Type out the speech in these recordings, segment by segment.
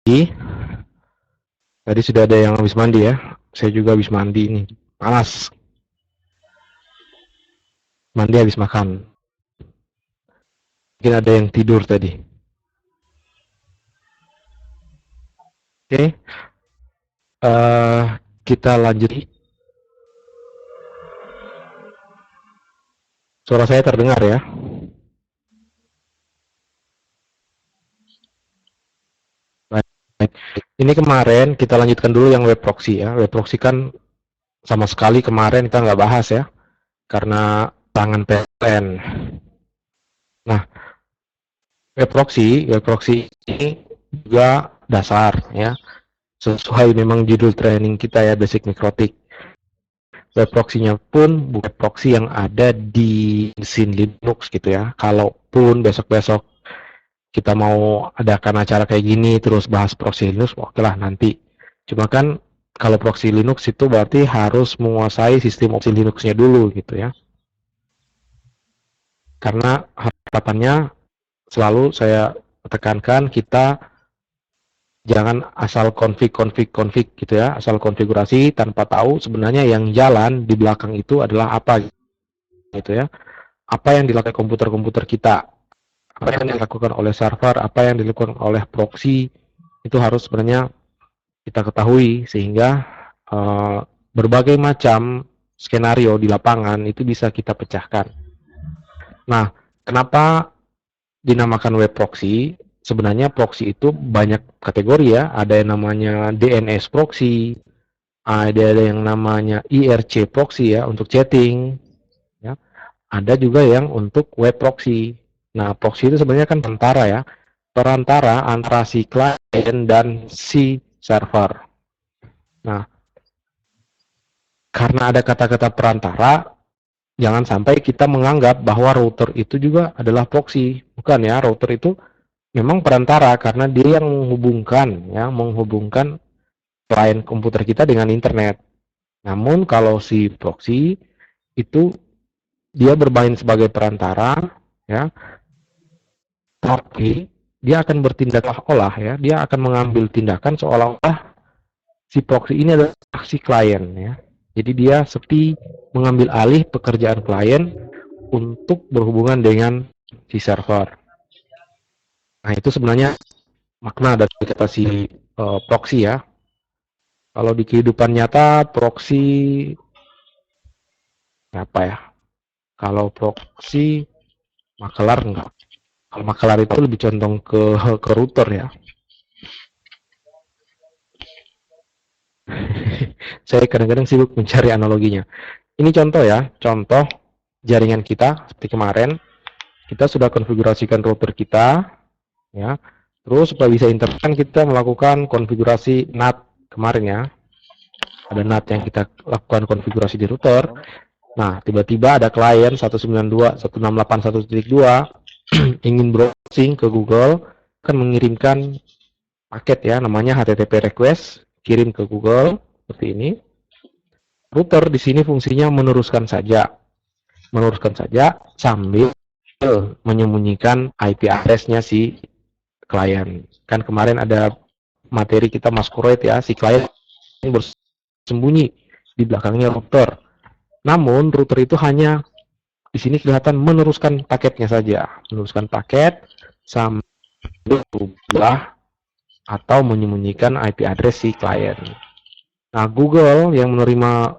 Tadi sudah ada yang habis mandi ya. Saya juga habis mandi ini. Panas. Mandi habis makan. Mungkin ada yang tidur tadi. Oke. Kita lanjut. Suara saya terdengar ya. Baik. Ini kemarin kita lanjutkan dulu yang web proxy ya. Web proxy kan sama sekali kemarin kita nggak bahas ya. Karena tangan PLN. Nah, web proxy ini juga dasar ya. Sesuai memang judul training kita ya, basic mikrotik. Web proxy-nya pun bukan proxy yang ada di mesin Linux gitu ya. Kalaupun besok-besok kita mau adakan acara kayak gini terus bahas proxy Linux, oke lah nanti. Cuma kan kalau proxy Linux itu berarti harus menguasai sistem opsi Linux-nya dulu gitu ya. Karena harapannya selalu saya tekankan kita jangan asal config gitu ya, asal konfigurasi tanpa tahu sebenarnya yang jalan di belakang itu adalah apa gitu ya. Apa yang dilakukan komputer-komputer kita, apa yang dilakukan oleh server, apa yang dilakukan oleh proxy, itu harus sebenarnya kita ketahui sehingga berbagai macam skenario di lapangan itu bisa kita pecahkan. Nah, kenapa dinamakan web proxy? Sebenarnya proxy itu banyak kategori ya, ada yang namanya DNS proxy, ada yang namanya IRC proxy ya untuk chatting, ya. Ada juga yang untuk web proxy. Nah, proxy itu sebenarnya kan perantara antara si klien dan si server. Nah, karena ada kata-kata perantara, jangan sampai kita menganggap bahwa router itu juga adalah proxy. Bukan ya, router itu memang perantara karena dia yang menghubungkan klien komputer kita dengan internet. Namun kalau si proxy itu dia bermain sebagai perantara ya, tapi dia akan bertindak olah ya, dia akan mengambil tindakan seolah-olah si proxy ini adalah si klien ya. Jadi dia seperti mengambil alih pekerjaan klien untuk berhubungan dengan si server. Nah, itu sebenarnya makna dari kata si proxy ya. Kalau di kehidupan nyata proxy apa ya? Kalau proxy makelar enggak. Kalau makelar itu lebih condong ke router ya. Saya kadang-kadang sibuk mencari analoginya. Ini contoh ya, contoh jaringan kita seperti kemarin. Kita sudah konfigurasikan router kita ya. Terus supaya bisa internet kita melakukan konfigurasi NAT kemarin ya. Ada NAT yang kita lakukan konfigurasi di router. Nah, tiba-tiba ada klien 192.168.1.2 ingin browsing ke Google, akan mengirimkan paket ya, namanya HTTP request, kirim ke Google seperti ini. Router di sini fungsinya meneruskan saja sambil menyembunyikan IP address-nya si klien. Kan kemarin ada materi kita masquerade ya, si klien bersembunyi di belakangnya router. Namun router itu hanya di sini kelihatan meneruskan paketnya saja, meneruskan paket sambil berubah atau menyembunyikan IP address si klien. Nah, Google yang menerima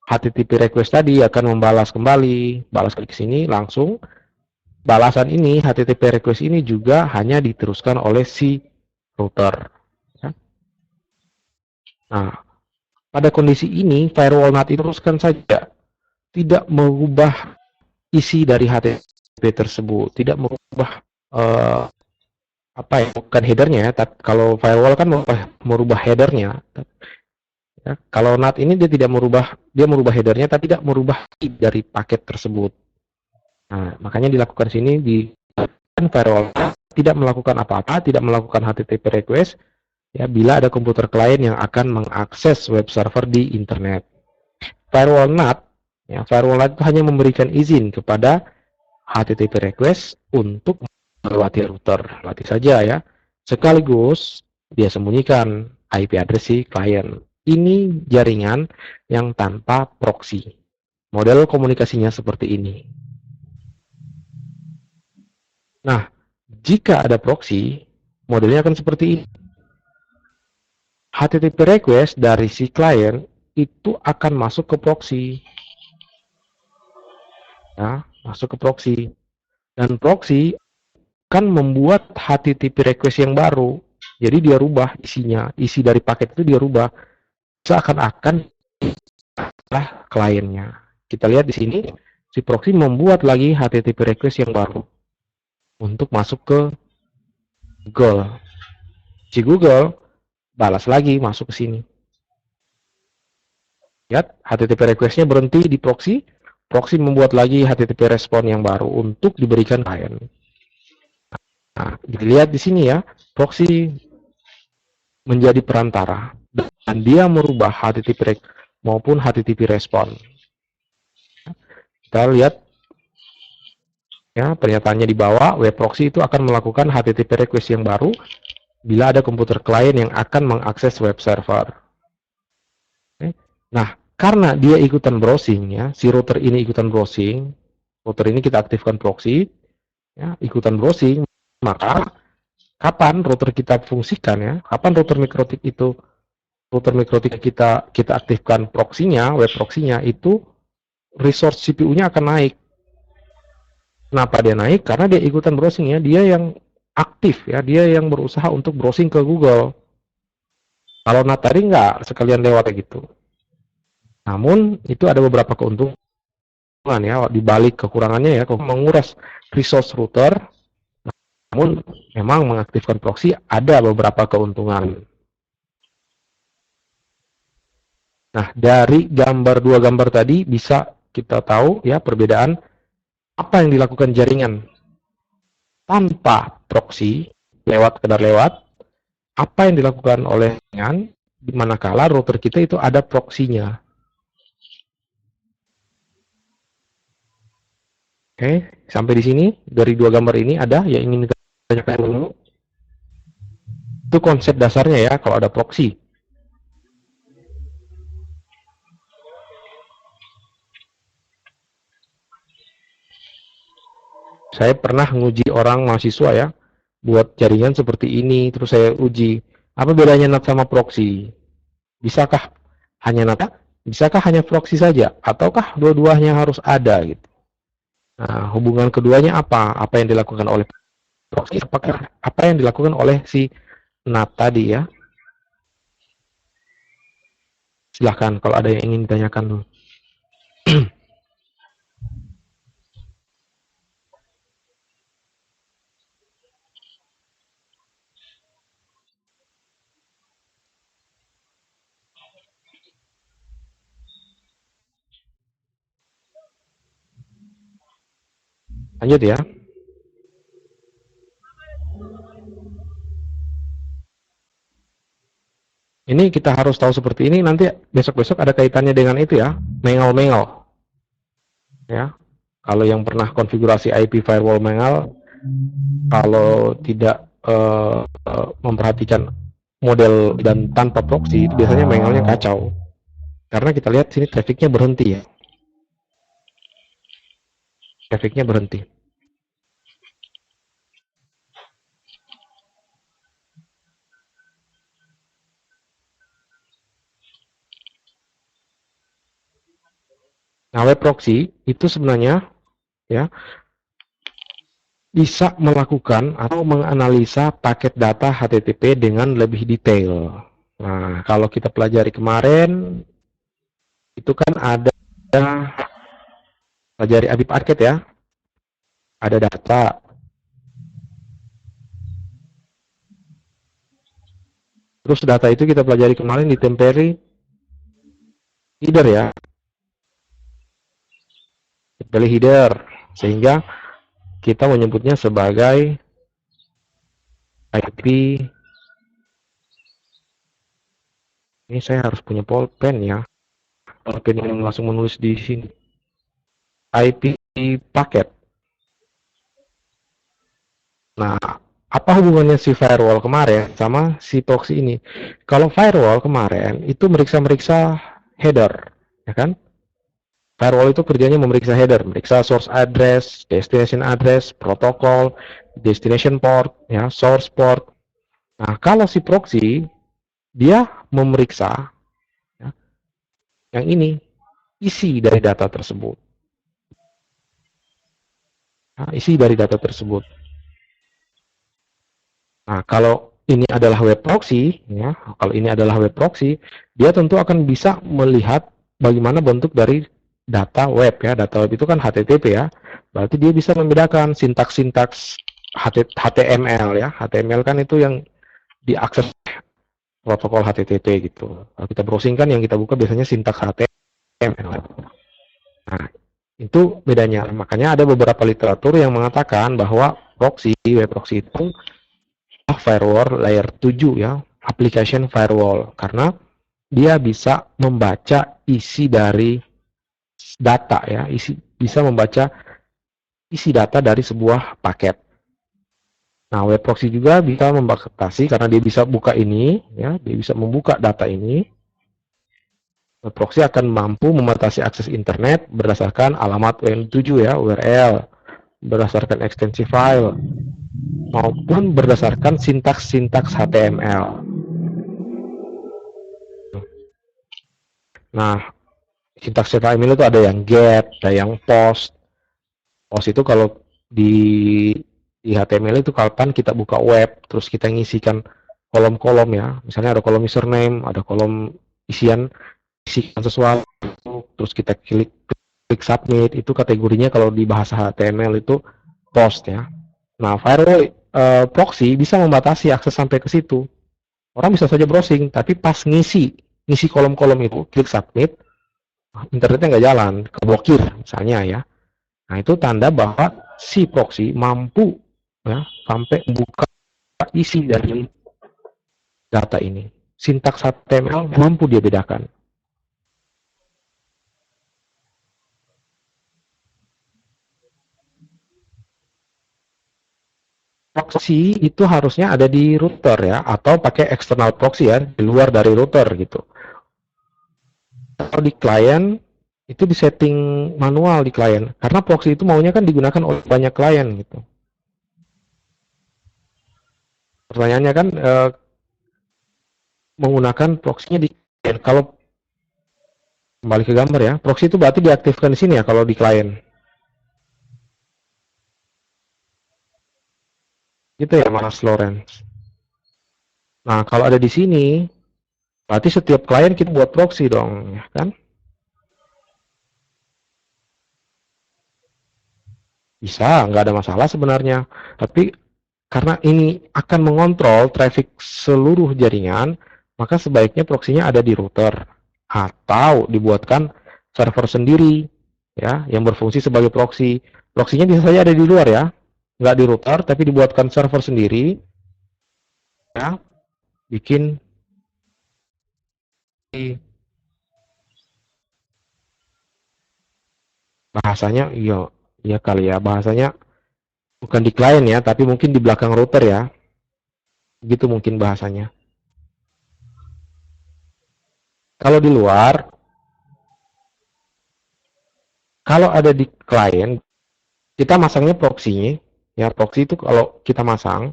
HTTP request tadi akan membalas kembali, balas klik ke sini langsung. Balasan ini, HTTP request ini juga hanya diteruskan oleh si router. Ya. Nah, pada kondisi ini, firewall NAT itu teruskan saja, tidak mengubah isi dari HTTP tersebut, tidak merubah bukan headernya. Kalau firewall kan merubah headernya. Ya, kalau NAT ini dia merubah headernya, tapi tidak merubah dari paket tersebut. Nah, makanya dilakukan sini di firewall tidak melakukan apa-apa, tidak melakukan HTTP request, ya bila ada komputer klien yang akan mengakses web server di internet. Firewall NAT itu hanya memberikan izin kepada HTTP request untuk melewati router, latih saja ya. Sekaligus dia sembunyikan IP address si klien. Ini jaringan yang tanpa proxy. Model komunikasinya seperti ini. Nah, jika ada proxy, modelnya akan seperti ini. HTTP request dari si klien itu akan masuk ke proxy. Ya, masuk ke proxy. Dan proxy kan membuat HTTP request yang baru. Jadi dia rubah isinya, isi dari paket itu dia rubah seakan-akan lah kliennya. Kita lihat di sini, si proxy membuat lagi HTTP request yang baru untuk masuk ke Google. Si Google balas lagi masuk ke sini. Lihat, HTTP request-nya berhenti di proxy. Proxy membuat lagi HTTP respon yang baru untuk diberikan klien. Nah, dilihat di sini ya, proxy menjadi perantara dan dia merubah HTTP maupun HTTP respon. Kita lihat ya, pernyataannya di bawah, web proxy itu akan melakukan HTTP request yang baru bila ada komputer klien yang akan mengakses web server. Oke. Nah, karena dia ikutan browsing ya, si router ini ikutan browsing, router ini kita aktifkan proxy, ya, ikutan browsing, maka kapan router kita fungsikan ya, kapan router mikrotik itu, router mikrotik kita aktifkan proxy-nya, web proxy-nya itu resource CPU-nya akan naik. Kenapa dia naik? Karena dia ikutan browsing ya, dia yang aktif ya, dia yang berusaha untuk browsing ke Google. Kalau NAT tadi nggak sekalian lewat gitu. Namun itu ada beberapa keuntungan ya, di balik kekurangannya ya, menguras resource router. Namun memang mengaktifkan proxy ada beberapa keuntungan. Nah, dari dua gambar tadi bisa kita tahu ya perbedaan apa yang dilakukan jaringan tanpa proxy, sekedar lewat, apa yang dilakukan oleh jaringan di manakala router kita itu ada proxy-nya. Oke, sampai di sini dari dua gambar ini ada yang ingin ditanyakan dulu. Itu konsep dasarnya ya kalau ada proxy. Saya pernah nguji orang mahasiswa ya, buat jaringan seperti ini, terus saya uji, apa bedanya NAT sama proxy? Bisakah hanya NAT? Bisakah hanya proxy saja? Ataukah dua-duanya harus ada gitu? Nah, hubungan keduanya apa? Apa yang dilakukan oleh proxy? Apakah apa yang dilakukan oleh si NAT tadi ya? Silahkan kalau ada yang ingin ditanyakan dulu. Lanjut ya. Ini kita harus tahu seperti ini, nanti besok-besok ada kaitannya dengan itu ya, mengal-mengal. Ya, kalau yang pernah konfigurasi IP firewall mengal, kalau tidak memperhatikan model dan tanpa proxy, itu biasanya mengalnya kacau. Karena kita lihat sini trafficnya berhenti ya. Trafficnya berhenti. Nah, web proxy itu sebenarnya ya bisa melakukan atau menganalisa paket data HTTP dengan lebih detail. Nah, kalau kita pelajari kemarin itu kan ada pelajari API paket ya, ada data. Terus data itu kita pelajari kemarin di temporary header ya, temporary header, sehingga kita menyebutnya sebagai IP. Ini saya harus punya pulpen ya, pulpen yang langsung menulis di sini. IP paket. Nah, apa hubungannya si firewall kemarin sama si proxy ini? Kalau firewall kemarin itu meriksa-meriksa header, ya kan? Firewall itu kerjanya memeriksa header, meriksa source address, destination address, protokol, destination port, ya, source port. Nah, kalau si proxy dia memeriksa, ya, yang ini isi dari data tersebut. Nah, isi dari data tersebut. Nah, kalau ini adalah web proxy, ya, kalau ini adalah web proxy, dia tentu akan bisa melihat bagaimana bentuk dari data web, ya. Data web itu kan HTTP, ya. Berarti dia bisa membedakan sintaks-sintaks HTML, ya. HTML kan itu yang diakses protokol HTTP gitu. Kalau kita browsing kan yang kita buka biasanya sintaks HTML. Nah, itu bedanya. Makanya ada beberapa literatur yang mengatakan bahwa proxy, web proxy itu firewall layer 7, ya, application firewall, karena dia bisa membaca isi dari data, ya, bisa membaca isi data dari sebuah paket. Nah, web proxy juga bisa membatasi karena dia bisa buka ini, ya, dia bisa membuka data ini. Web proxy akan mampu membatasi akses internet berdasarkan alamat WN7, ya, URL, berdasarkan ekstensi file, maupun berdasarkan sintaks-sintaks HTML. Nah, sintaks HTML itu ada yang get, ada yang post. Post itu kalau di HTML itu kapan kita buka web, terus kita ngisikan kolom-kolom, ya. Misalnya ada kolom username, ada kolom isikan sesuatu, terus kita klik submit, itu kategorinya kalau di bahasa HTML itu post, ya. Nah, firewall proxy bisa membatasi akses sampai ke situ. Orang bisa saja browsing, tapi pas ngisi kolom-kolom itu, klik submit, internetnya nggak jalan, keblokir misalnya, ya. Nah, itu tanda bahwa si proxy mampu, ya, sampai membuka isi dari data ini. Sintaks HTML mampu dia bedakan. Proxy itu harusnya ada di router, ya, atau pakai external proxy, ya, di luar dari router gitu. Kalau di klien itu di setting manual di klien, karena proxy itu maunya kan digunakan oleh banyak klien gitu. Pertanyaannya kan menggunakan proxy-nya di klien. Kalau kembali ke gambar, ya, proxy itu berarti diaktifkan di sini, ya, kalau di klien. Gitu ya, Mas Lawrence. Nah, kalau ada di sini, berarti setiap klien kita buat proxy dong, ya kan? Bisa, nggak ada masalah sebenarnya. Tapi karena ini akan mengontrol traffic seluruh jaringan, maka sebaiknya proxy-nya ada di router atau dibuatkan server sendiri, ya, yang berfungsi sebagai proxy. Proxy-nya bisa saja ada di luar, ya, nggak di router, tapi dibuatkan server sendiri, ya, bikin bahasanya, iya, iya kali ya, bahasanya bukan di klien, ya, tapi mungkin di belakang router, ya, gitu mungkin bahasanya. Kalau di luar, kalau ada di klien, kita masangnya proxy-nya, ya, proxy itu kalau kita masang,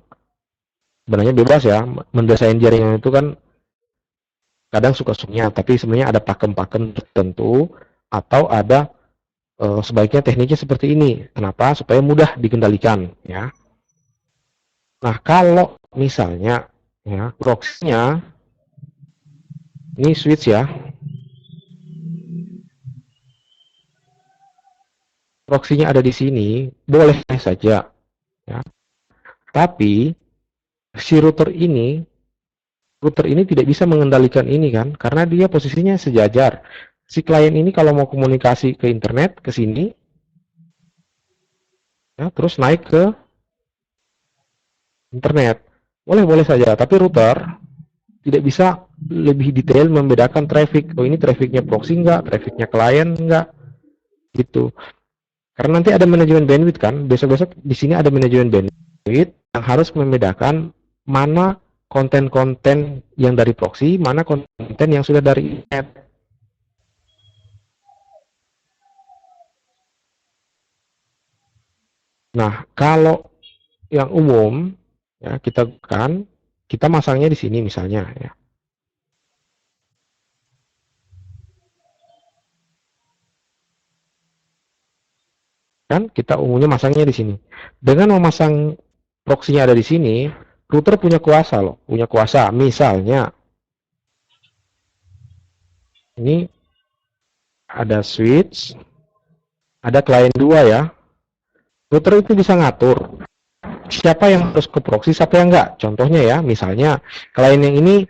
sebenarnya bebas, ya, mendesain jaringan itu kan kadang suka-sukanya, tapi sebenarnya ada pakem-pakem tertentu, atau ada sebaiknya tekniknya seperti ini. Kenapa? Supaya mudah dikendalikan, ya. Nah, kalau misalnya, ya, proxy-nya ini switch, ya, proxy-nya ada di sini, boleh saja, ya. Tapi si router ini tidak bisa mengendalikan ini kan, karena dia posisinya sejajar. Si klien ini kalau mau komunikasi ke internet ke sini, ya, terus naik ke internet, boleh saja. Tapi router tidak bisa lebih detail membedakan traffic. Oh, ini trafficnya proxy enggak, trafficnya klien enggak, gitu. Karena nanti ada manajemen bandwidth kan. Besok-besok di sini ada manajemen bandwidth. yang harus membedakan mana konten-konten yang dari proxy, mana konten yang sudah dari internet. Nah, kalau yang umum ya kita masangnya di sini misalnya ya. Kan kita umumnya masangnya di sini. Dengan memasang proxy-nya ada di sini, router punya kuasa loh, punya kuasa. Misalnya ini ada switch, ada client 2 ya. Router itu bisa ngatur siapa yang harus ke proxy, siapa yang enggak. Contohnya ya, misalnya klien yang ini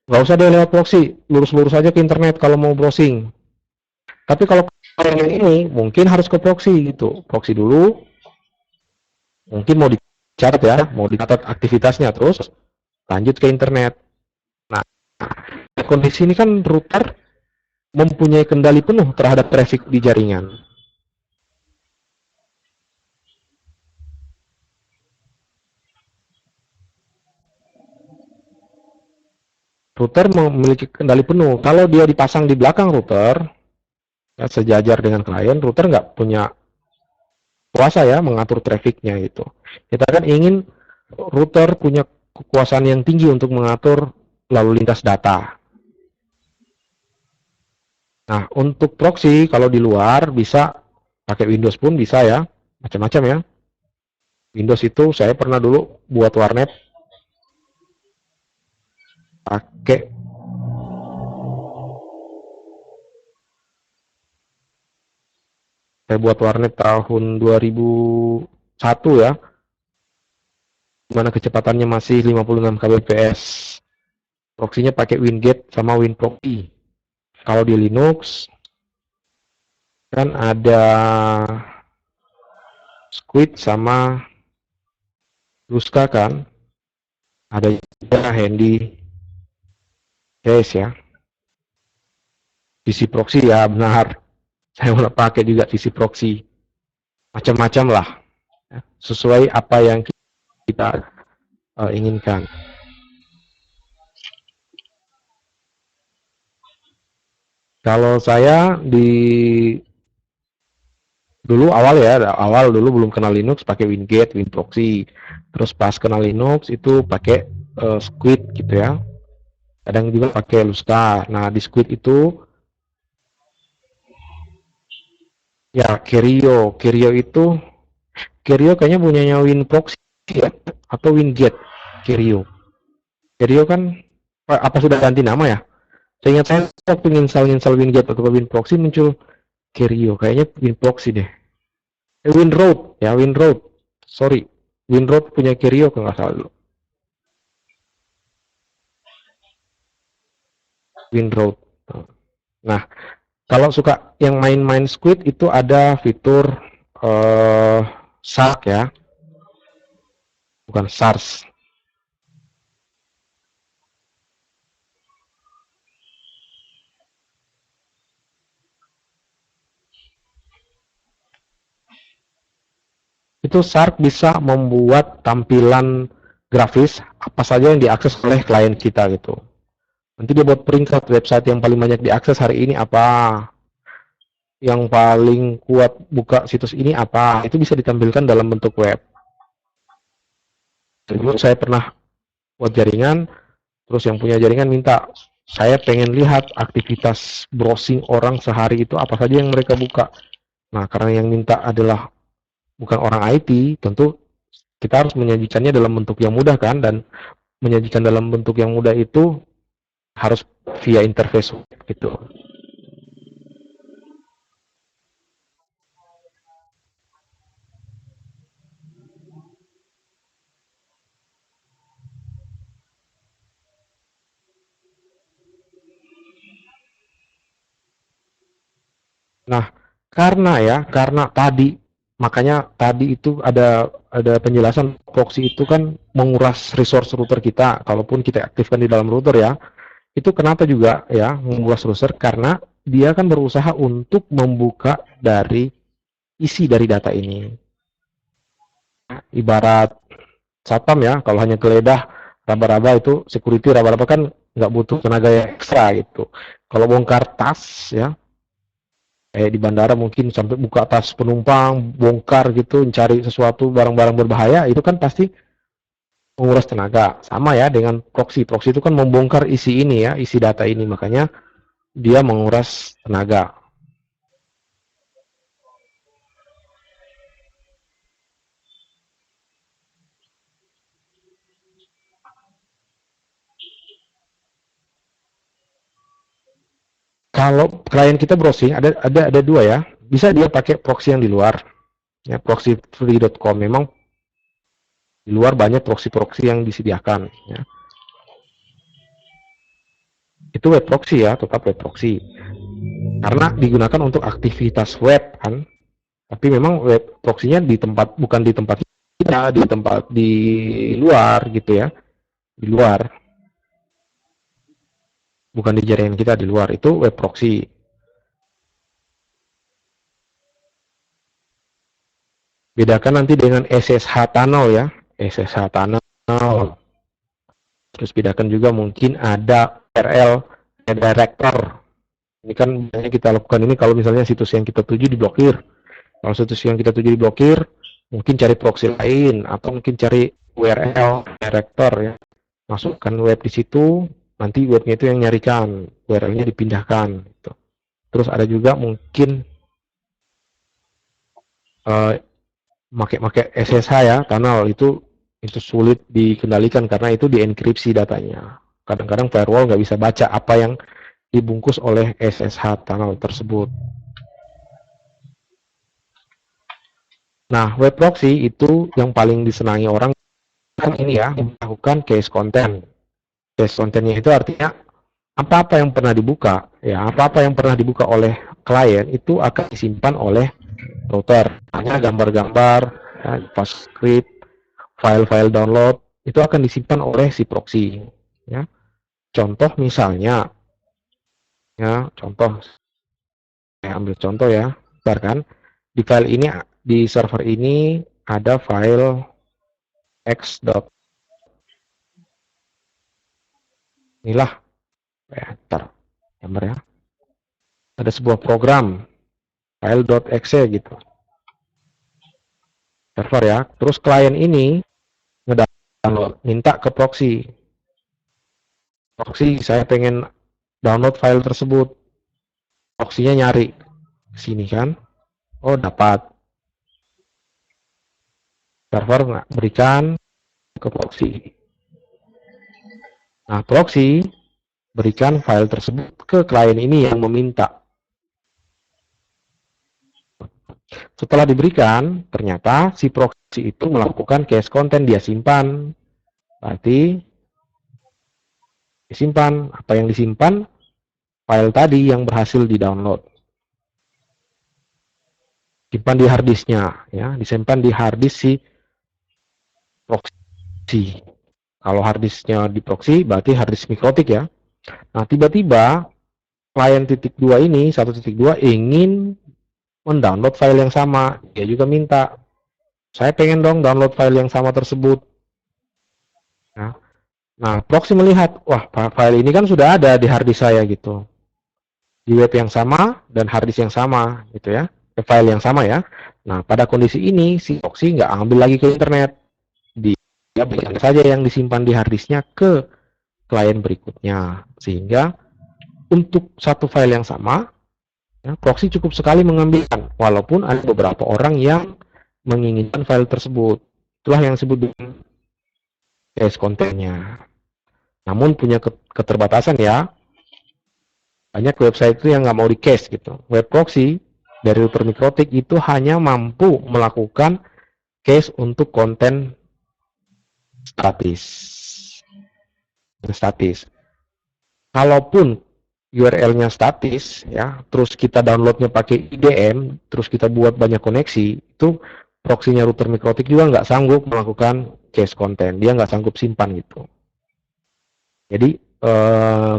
nggak usah dia lewat proxy, lurus-lurus aja ke internet kalau mau browsing. Tapi kalau klien yang ini mungkin harus ke proxy gitu, proxy dulu, mungkin mau dicatat ya, mau dicatat aktivitasnya, terus lanjut ke internet. Nah, kondisi ini kan router mempunyai kendali penuh terhadap traffic di jaringan. Router memiliki kendali penuh. Kalau dia dipasang di belakang router, ya, sejajar dengan klien, router nggak punya kuasa ya mengatur trafficnya itu. Kita kan ingin router punya kekuasaan yang tinggi untuk mengatur lalu lintas data. Nah, untuk proxy kalau di luar bisa pakai Windows pun bisa ya, macam-macam ya. Windows itu saya pernah dulu buat warnet pakai tahun 2001 ya, dimana kecepatannya masih 56 kbps. Proxy-nya pakai WinGate sama WinProxy. Kalau di Linux kan ada Squid sama Luska kan, ada juga Handy Case ya. PC proxy ya benar. Saya mau pakai juga PC proxy. Macam-macam lah. Sesuai apa yang kita inginkan. Kalau saya dulu dulu belum kenal Linux pakai WinGate, WinProxy. Terus pas kenal Linux itu pakai Squid gitu ya. Kadang juga pakai Luska. Nah, di Squid itu ya Kerio kayaknya punyanya WinProxy ya, atau WinGate. Kerio kan apa sudah ganti nama ya? Saya ingat saya waktu install WinGate atau WinProxy muncul Kerio, kayaknya WinProxy deh. WinRoad, sorry, WinRoad punya Kerio kalau nggak salah dulu. WinRoad. Nah, kalau suka yang main-main Squid itu ada fitur Shark ya, bukan SARS. Itu Shark bisa membuat tampilan grafis apa saja yang diakses oleh klien kita gitu. Nanti dia buat peringkat website yang paling banyak diakses hari ini apa, yang paling kuat buka situs ini apa, itu bisa ditampilkan dalam bentuk web. Dulu saya pernah buat jaringan, terus yang punya jaringan minta, saya pengen lihat aktivitas browsing orang sehari itu apa saja yang mereka buka. Nah, karena yang minta adalah bukan orang IT, tentu kita harus menyajikannya dalam bentuk yang mudah kan, dan menyajikan dalam bentuk yang mudah itu harus via interface gitu. Nah, karena tadi, makanya tadi itu ada penjelasan proxy itu kan menguras resource router kita, kalaupun kita aktifkan di dalam router ya. Itu kenapa juga ya menguras router, karena dia kan berusaha untuk membuka dari isi dari data ini. Ibarat satpam ya. Kalau hanya geledah raba-raba itu security raba-raba kan nggak butuh tenaga yang ekstra gitu. Kalau bongkar tas ya, kayak di bandara mungkin sampai buka tas penumpang, bongkar gitu, mencari sesuatu barang-barang berbahaya, itu kan pasti menguras tenaga. Sama ya dengan proxy. Proxy itu kan membongkar isi ini ya, isi data ini, makanya dia menguras tenaga. Kalau klien kita browsing ada dua ya. Bisa dia pakai proxy yang di luar. Ya, proxyfree.com memang di luar banyak proxy-proxy yang disediakan ya. Itu web proxy ya, tetap web proxy. Karena digunakan untuk aktivitas web kan. Tapi memang web proxy-nya di tempat bukan di tempat kita, di tempat di luar gitu ya. Di luar. Bukan di jaringan kita, di luar. Itu web proxy. Bedakan nanti dengan SSH tunnel ya. SSH tunnel. Terus bedakan juga mungkin ada URL director. Ini kan biasanya kita lakukan ini kalau misalnya situs yang kita tuju diblokir. Kalau situs yang kita tuju diblokir, mungkin cari proxy lain atau mungkin cari URL director ya. Masukkan web di situ, nanti webnya itu yang nyarikan, URL-nya dipindahkan. Gitu. Terus ada juga mungkin pakai SSH ya, tunnel itu sulit dikendalikan karena itu dienkripsi datanya. Kadang-kadang firewall nggak bisa baca apa yang dibungkus oleh SSH tunnel tersebut. Nah, web proxy itu yang paling disenangi orang kan ini ya, melakukan case content. Case contentnya itu artinya apa-apa yang pernah dibuka, ya apa-apa yang pernah dibuka oleh klien itu akan disimpan oleh router. Hanya gambar-gambar, ya, script, file-file download itu akan disimpan oleh si proxy. Ya. Contoh misalnya, ya contoh, saya ambil contoh ya, bentar kan di file ini di server ini ada file x. Inilah, ya, bentar, gambar ya. Ada sebuah program file.exe gitu. Server ya. Terus klien ini ngedownload, minta ke proxy. Proxy, saya pengen download file tersebut. Proxy-nya nyari sini kan. Oh, dapat. Server berikan ke proxy. Nah, proxy berikan file tersebut ke klien ini yang meminta. Setelah diberikan, ternyata si proxy itu melakukan case content, dia simpan. Berarti disimpan. Apa yang disimpan? File tadi yang berhasil di-download. Simpan di hard disk-nya, ya, disimpan di hard disk si proxy. Kalau hard disk-nya di proxy, berarti hard disk mikrotik ya. Nah, tiba-tiba klien titik 2 ini, 1.2 ingin mendownload file yang sama. Dia juga minta, saya pengen dong download file yang sama tersebut. Nah, proxy melihat, wah, file ini kan sudah ada di hard disk saya gitu. Di web yang sama dan hard disk yang sama gitu ya. File yang sama ya. Nah, pada kondisi ini si proxy nggak ambil lagi ke internet. Dia berikan saja yang disimpan di hard disknya ke klien berikutnya. Sehingga untuk satu file yang sama, ya, proxy cukup sekali mengambilkan, walaupun ada beberapa orang yang menginginkan file tersebut. Itulah yang disebut dengan case content-nya. Namun punya keterbatasan ya. Banyak website itu yang nggak mau di cache gitu. Web proxy dari router mikrotik itu hanya mampu melakukan cache untuk konten statis. Kalaupun URL-nya statis, ya, terus kita downloadnya pakai IDM, terus kita buat banyak koneksi, itu proxy-nya router mikrotik juga nggak sanggup melakukan cache konten. Dia nggak sanggup simpan gitu. Jadi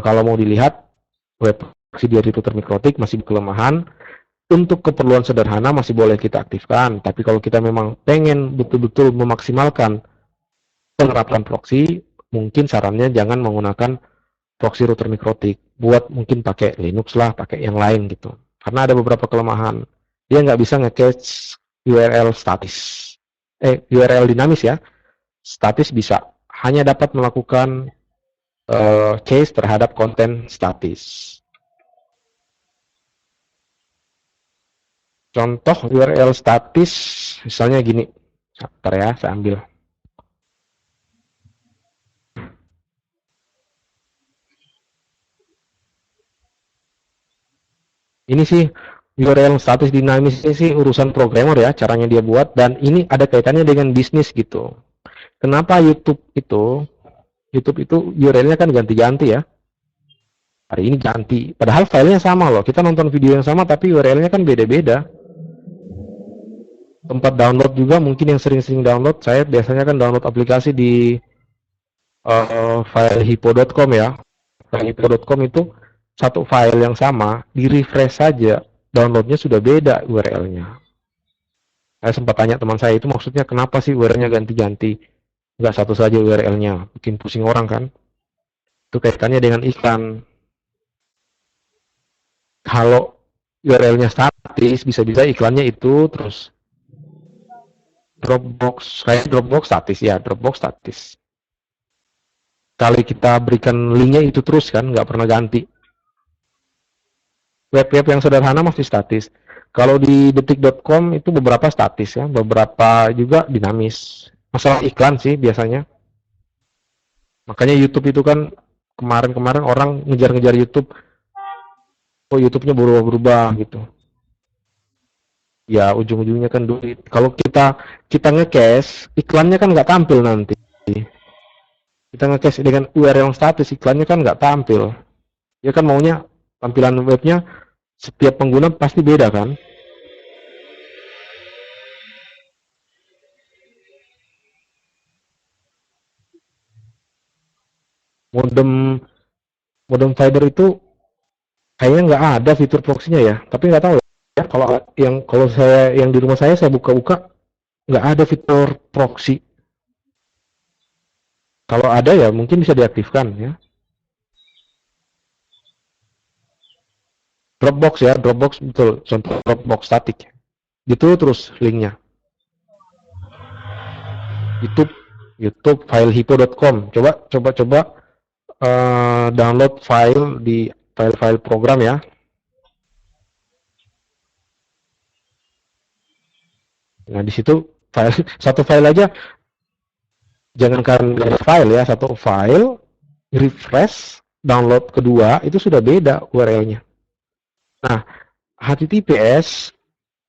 kalau mau dilihat web proxy dari router mikrotik masih kelemahan. Untuk keperluan sederhana masih boleh kita aktifkan, tapi kalau kita memang pengen betul-betul memaksimalkan penerapan proxy, mungkin sarannya jangan menggunakan proxy router mikrotik. Buat mungkin pakai Linux lah, pakai yang lain gitu. Karena ada beberapa kelemahan. Dia nggak bisa nge-cache URL statis. URL dinamis ya. Statis bisa. Hanya dapat melakukan cache terhadap konten statis. Contoh URL statis, misalnya gini. Bentar ya, saya ambil. Ini sih URL statis dinamis ini sih urusan programmer ya, caranya dia buat, dan ini ada kaitannya dengan bisnis gitu. Kenapa YouTube itu URL-nya kan ganti-ganti ya. Hari ini ganti, padahal filenya sama loh. Kita nonton video yang sama tapi URL-nya kan beda-beda. Tempat download juga mungkin yang sering-sering download, saya biasanya kan download aplikasi di filehypo.com ya. Filehypo.com itu satu file yang sama, di refresh saja downloadnya sudah beda URL-nya. Saya sempat tanya teman saya itu maksudnya kenapa sih URL-nya ganti-ganti, nggak satu saja URL-nya, bikin pusing orang kan. Itu kaitannya dengan iklan. Kalau URL-nya statis, bisa-bisa iklannya itu terus Dropbox, kayak Dropbox statis ya, Dropbox statis. Kali kita berikan linknya itu terus kan, nggak pernah ganti. Web-web yang sederhana masih statis. Kalau di detik.com itu beberapa statis ya, beberapa juga dinamis. Masalah iklan sih biasanya. Makanya YouTube itu kan kemarin-kemarin orang ngejar-ngejar YouTube, oh YouTube-nya berubah-berubah gitu. Ya ujung-ujungnya kan duit. Kalau kita nge-cache, iklannya kan nggak tampil nanti. Kita nge-cache dengan URL yang statis, iklannya kan nggak tampil. Dia kan maunya tampilan webnya setiap pengguna pasti beda kan. Modem modem fiber itu kayaknya nggak ada fitur proxy-nya ya. Tapi nggak tahu ya. Kalau saya yang di rumah saya buka-buka nggak ada fitur proxy. Kalau ada ya mungkin bisa diaktifkan ya. Dropbox ya, Dropbox betul, contoh Dropbox static. Gitu terus linknya. YouTube YouTube filehypo.com. Coba download file di file-file program ya. Nah, di situ file satu file aja, jangankan file ya, satu file refresh download kedua itu sudah beda URL-nya. Nah, HTTPS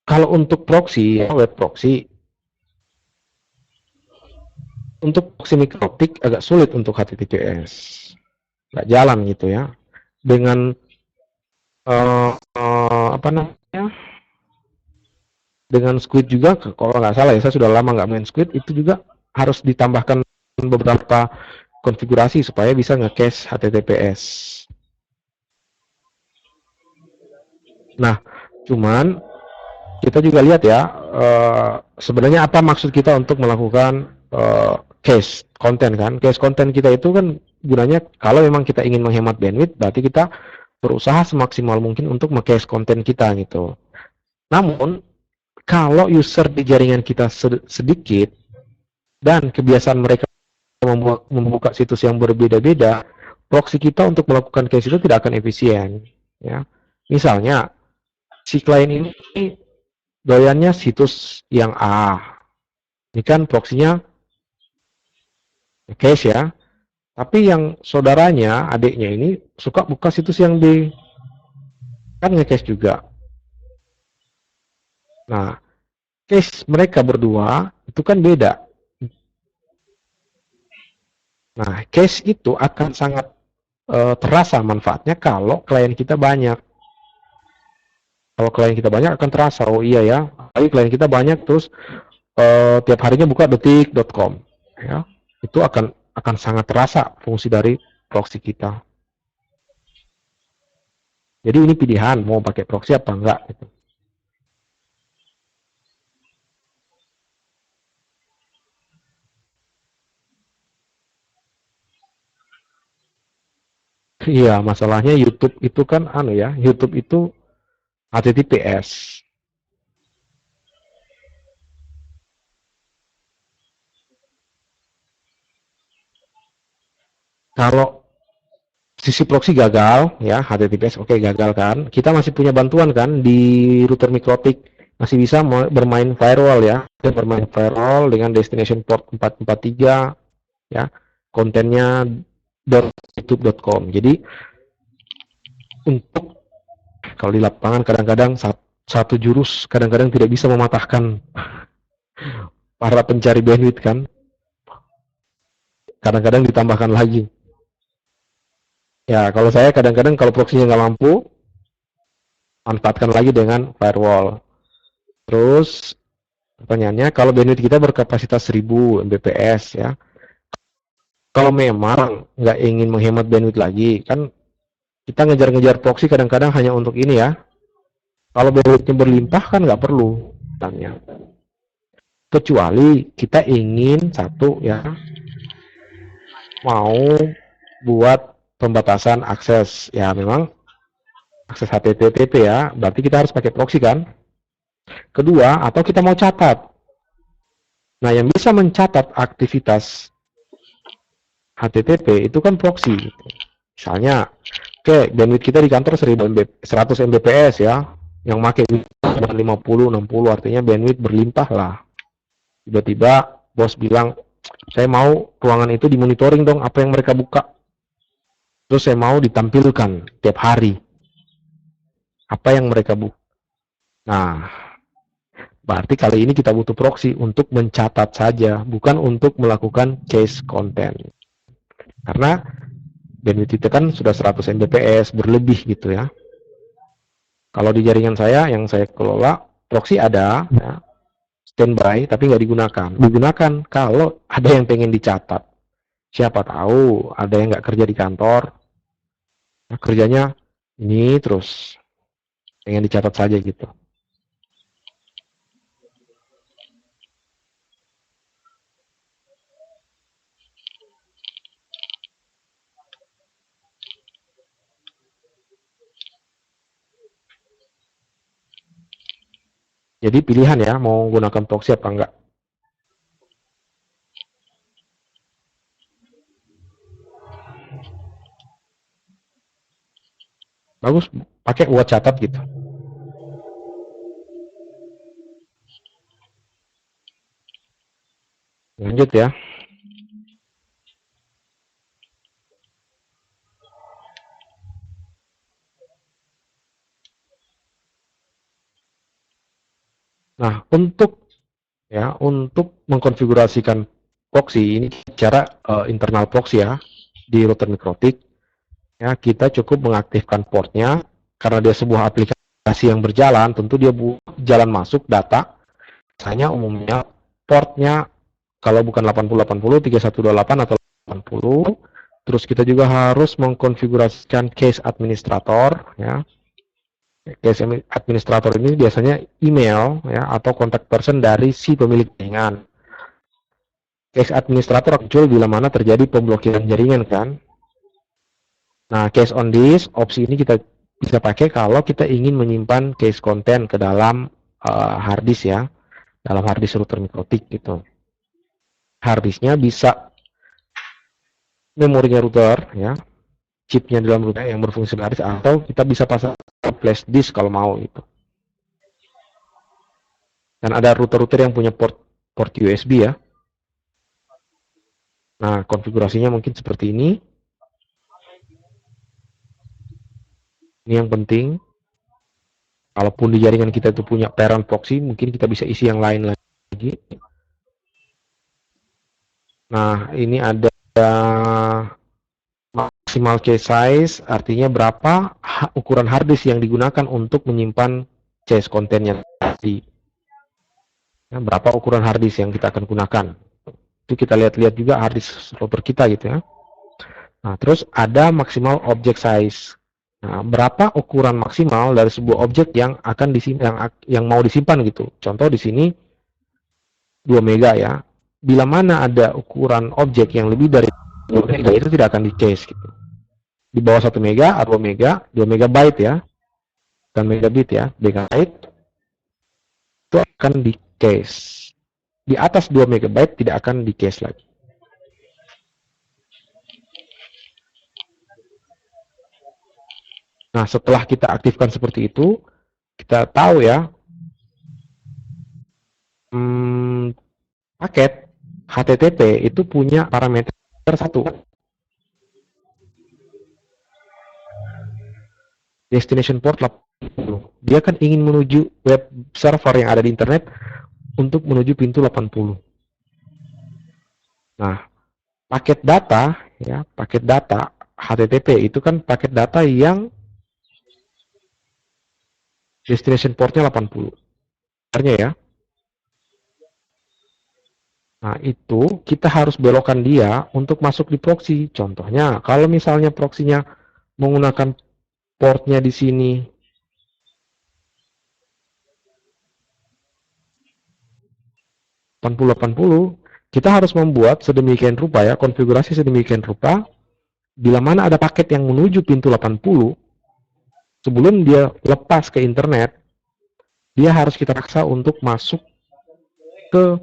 kalau untuk proxy, web proxy, untuk proxy mikrotik agak sulit untuk HTTPS. Nggak jalan gitu ya. Dengan apa namanya? Dengan Squid juga, kalau nggak salah ya, saya sudah lama nggak main Squid, itu juga harus ditambahkan beberapa konfigurasi supaya bisa nge-cache HTTPS. Nah, cuman kita juga lihat ya, sebenarnya apa maksud kita untuk melakukan cache konten kan? Cache konten kita itu kan gunanya kalau memang kita ingin menghemat bandwidth, berarti kita berusaha semaksimal mungkin untuk nge-cache konten kita gitu. Namun kalau user di jaringan kita sedikit dan kebiasaan mereka membuka situs yang berbeda-beda, proxy kita untuk melakukan cache itu tidak akan efisien. Ya, misalnya si klien ini doyannya situs yang A, ini kan proxy-nya cache ya, tapi yang saudaranya, adiknya ini suka buka situs yang B, kan nge-cache juga. Nah, cache mereka berdua itu kan beda. Nah, cache itu akan sangat terasa manfaatnya kalau klien kita banyak. Kalau klien kita banyak akan terasa, oh iya ya, tapi klien kita banyak terus tiap harinya buka detik.com, ya, itu akan sangat terasa fungsi dari proxy kita. Jadi ini pilihan mau pakai proxy apa enggak gitu. Iya, masalahnya YouTube itu kan YouTube itu HTTPS. Kalau sisi proxy gagal, ya HTTPS oke gagal kan. Kita masih punya bantuan kan di router mikrotik, masih bisa bermain firewall ya. Kita bermain firewall dengan destination port 443 ya. Kontennya .youtube.com. Jadi untuk kalau di lapangan kadang-kadang satu jurus kadang-kadang tidak bisa mematahkan para pencari bandwidth kan. Kadang-kadang ditambahkan lagi. Ya, kalau saya kadang-kadang kalau proxy-nya nggak mampu, manfaatkan lagi dengan firewall. Terus pertanyaannya, kalau bandwidth kita berkapasitas 1000 Mbps ya, kalau memang nggak ingin menghemat bandwidth lagi, kan kita ngejar-ngejar proxy kadang-kadang hanya untuk ini ya. Kalau bandwidthnya berlimpah kan nggak perlu. Tanya. Kecuali kita ingin satu ya, mau buat pembatasan akses. Ya memang akses HTTP ya, berarti kita harus pakai proxy kan. Kedua, atau kita mau catat. Nah, yang bisa mencatat aktivitas HTTP itu kan proxy. Misalnya, oke, bandwidth kita di kantor 100 Mbps ya, yang pakai 50, 60, artinya bandwidth berlimpah lah. Tiba-tiba bos bilang, saya mau ruangan itu dimonitoring dong, apa yang mereka buka. Terus saya mau ditampilkan tiap hari. Apa yang mereka buka. Nah, berarti kali ini kita butuh proxy untuk mencatat saja, bukan untuk melakukan case content. Karena bandwidth itu kan sudah 100 Mbps berlebih gitu ya. Kalau di jaringan saya yang saya kelola, proxy ada ya, standby tapi nggak digunakan. Digunakan kalau ada yang pengen dicatat. Siapa tahu ada yang nggak kerja di kantor, nah, kerjanya ini terus pengen dicatat saja gitu. Jadi pilihan ya, mau gunakan proxy apa enggak. Bagus, pakai buat catat gitu. Lanjut ya. Nah, untuk mengkonfigurasikan proxy ini cara internal proxy ya di router mikrotik ya, kita cukup mengaktifkan portnya karena dia sebuah aplikasi yang berjalan, tentu dia jalan masuk data. Misalnya umumnya portnya kalau bukan 8080 3128 atau 80. Terus kita juga harus mengkonfigurasikan case administrator ya. Case administrator ini biasanya email ya atau kontak person dari si pemilik jaringan. Case administrator muncul bila mana terjadi pemblokiran jaringan kan. Nah, case on disk opsi ini kita bisa pakai kalau kita ingin menyimpan case content ke dalam hard disk ya, dalam hard disk router mikrotik gitu. Hard disknya bisa memorinya router ya, chipnya dalam router yang berfungsi hard disk, atau kita bisa pasang flash disk kalau mau gitu. Dan ada router-router yang punya port USB ya. Nah, konfigurasinya mungkin seperti ini. Ini yang penting. Kalaupun di jaringan kita itu punya parent proxy, mungkin kita bisa isi yang lain lagi. Nah, ini ada maksimal cache size, artinya berapa ukuran hard disk yang digunakan untuk menyimpan cache kontennya tadi. Nah, berapa ukuran hard disk yang kita akan gunakan. Itu kita lihat-lihat juga hard disk router kita gitu ya. Nah, terus ada maksimal object size. Nah, berapa ukuran maksimal dari sebuah objek yang akan disimpan, yang mau disimpan gitu. Contoh di sini 2 mega ya. Bila mana ada ukuran objek yang lebih dari 2 mega itu tidak akan di cache gitu. di bawah 1 mega, 2 mega, 2 megabyte ya, dan megabit ya, megabyte itu akan di cache. Di atas 2 megabyte tidak akan di cache lagi. Nah, setelah kita aktifkan seperti itu, kita tahu ya, paket HTTP itu punya parameter satu, destination port 80. Dia kan ingin menuju web server yang ada di internet untuk menuju pintu 80. Nah, paket data ya, paket data HTTP itu kan paket data yang destination portnya 80. Artinya ya. Nah, itu kita harus belokkan dia untuk masuk di proxy. Contohnya, kalau misalnya proxy-nya menggunakan portnya di sini 8080, kita harus membuat sedemikian rupa ya, konfigurasi sedemikian rupa, bila mana ada paket yang menuju pintu 80, sebelum dia lepas ke internet, dia harus kita paksa untuk masuk ke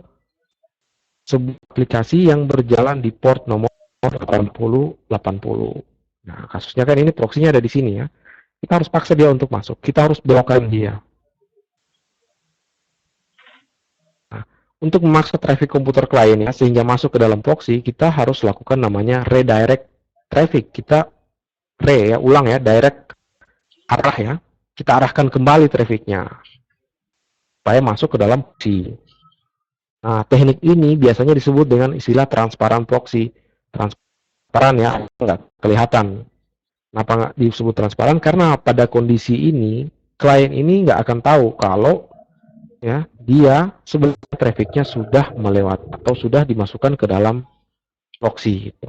sebuah aplikasi yang berjalan di port nomor 8080. Nah, kasusnya kan ini proxy-nya ada di sini ya. Kita harus paksa dia untuk masuk. Kita harus belokkan dia. Nah, untuk memaksa traffic komputer klien ya, sehingga masuk ke dalam proxy, kita harus lakukan namanya redirect traffic. Kita ulang ya, direct arah ya. Kita arahkan kembali trafficnya supaya masuk ke dalam proxy. Nah, teknik ini biasanya disebut dengan istilah transparan proxy. Transparan ya, enggak kelihatan. Kenapa nggak disebut transparan? Karena pada kondisi ini, klien ini nggak akan tahu kalau ya dia sebenarnya trafficnya sudah melewati atau sudah dimasukkan ke dalam proxy. Gitu.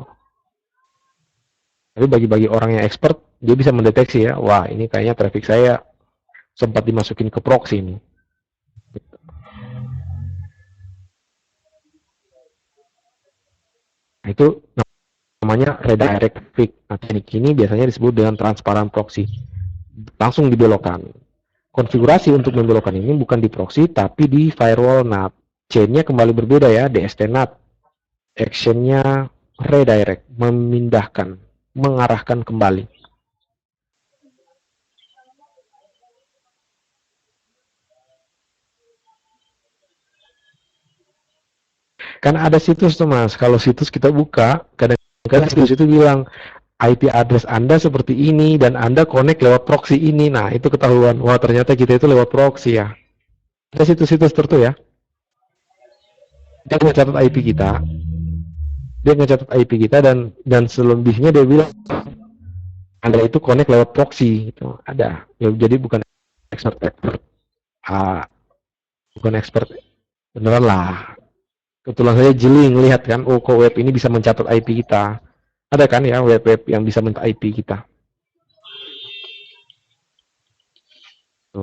Tapi bagi orang yang expert, dia bisa mendeteksi ya, wah ini kayaknya traffic saya sempat dimasukin ke proxy ini. Nah, itu namanya redirect traffic. Nah, teknik ini biasanya disebut dengan transparan proxy. Langsung dibelokkan. Konfigurasi untuk membelokkan ini bukan di proxy, tapi di firewall NAT. Chain-nya kembali berbeda ya, DST NAT. Action-nya redirect, memindahkan, mengarahkan kembali. Kan ada situs tuh mas, kalau situs kita buka, kadang-kadang situs itu bilang IP address Anda seperti ini dan Anda connect lewat proxy ini. Nah, itu ketahuan. Wah, ternyata kita itu lewat proxy ya. Ada situs-situs tertentu ya. Dia ngecatat IP kita. Dia ngecatat IP kita dan selebihnya dia bilang Anda itu connect lewat proxy gitu. Ada. Ya, jadi bukan expert. Bukan expert beneran lah. Kebetulan saya jeli ngelihat kan, oh kok web ini bisa mencatat IP kita. Ada kan ya web-web yang bisa mencatat IP kita.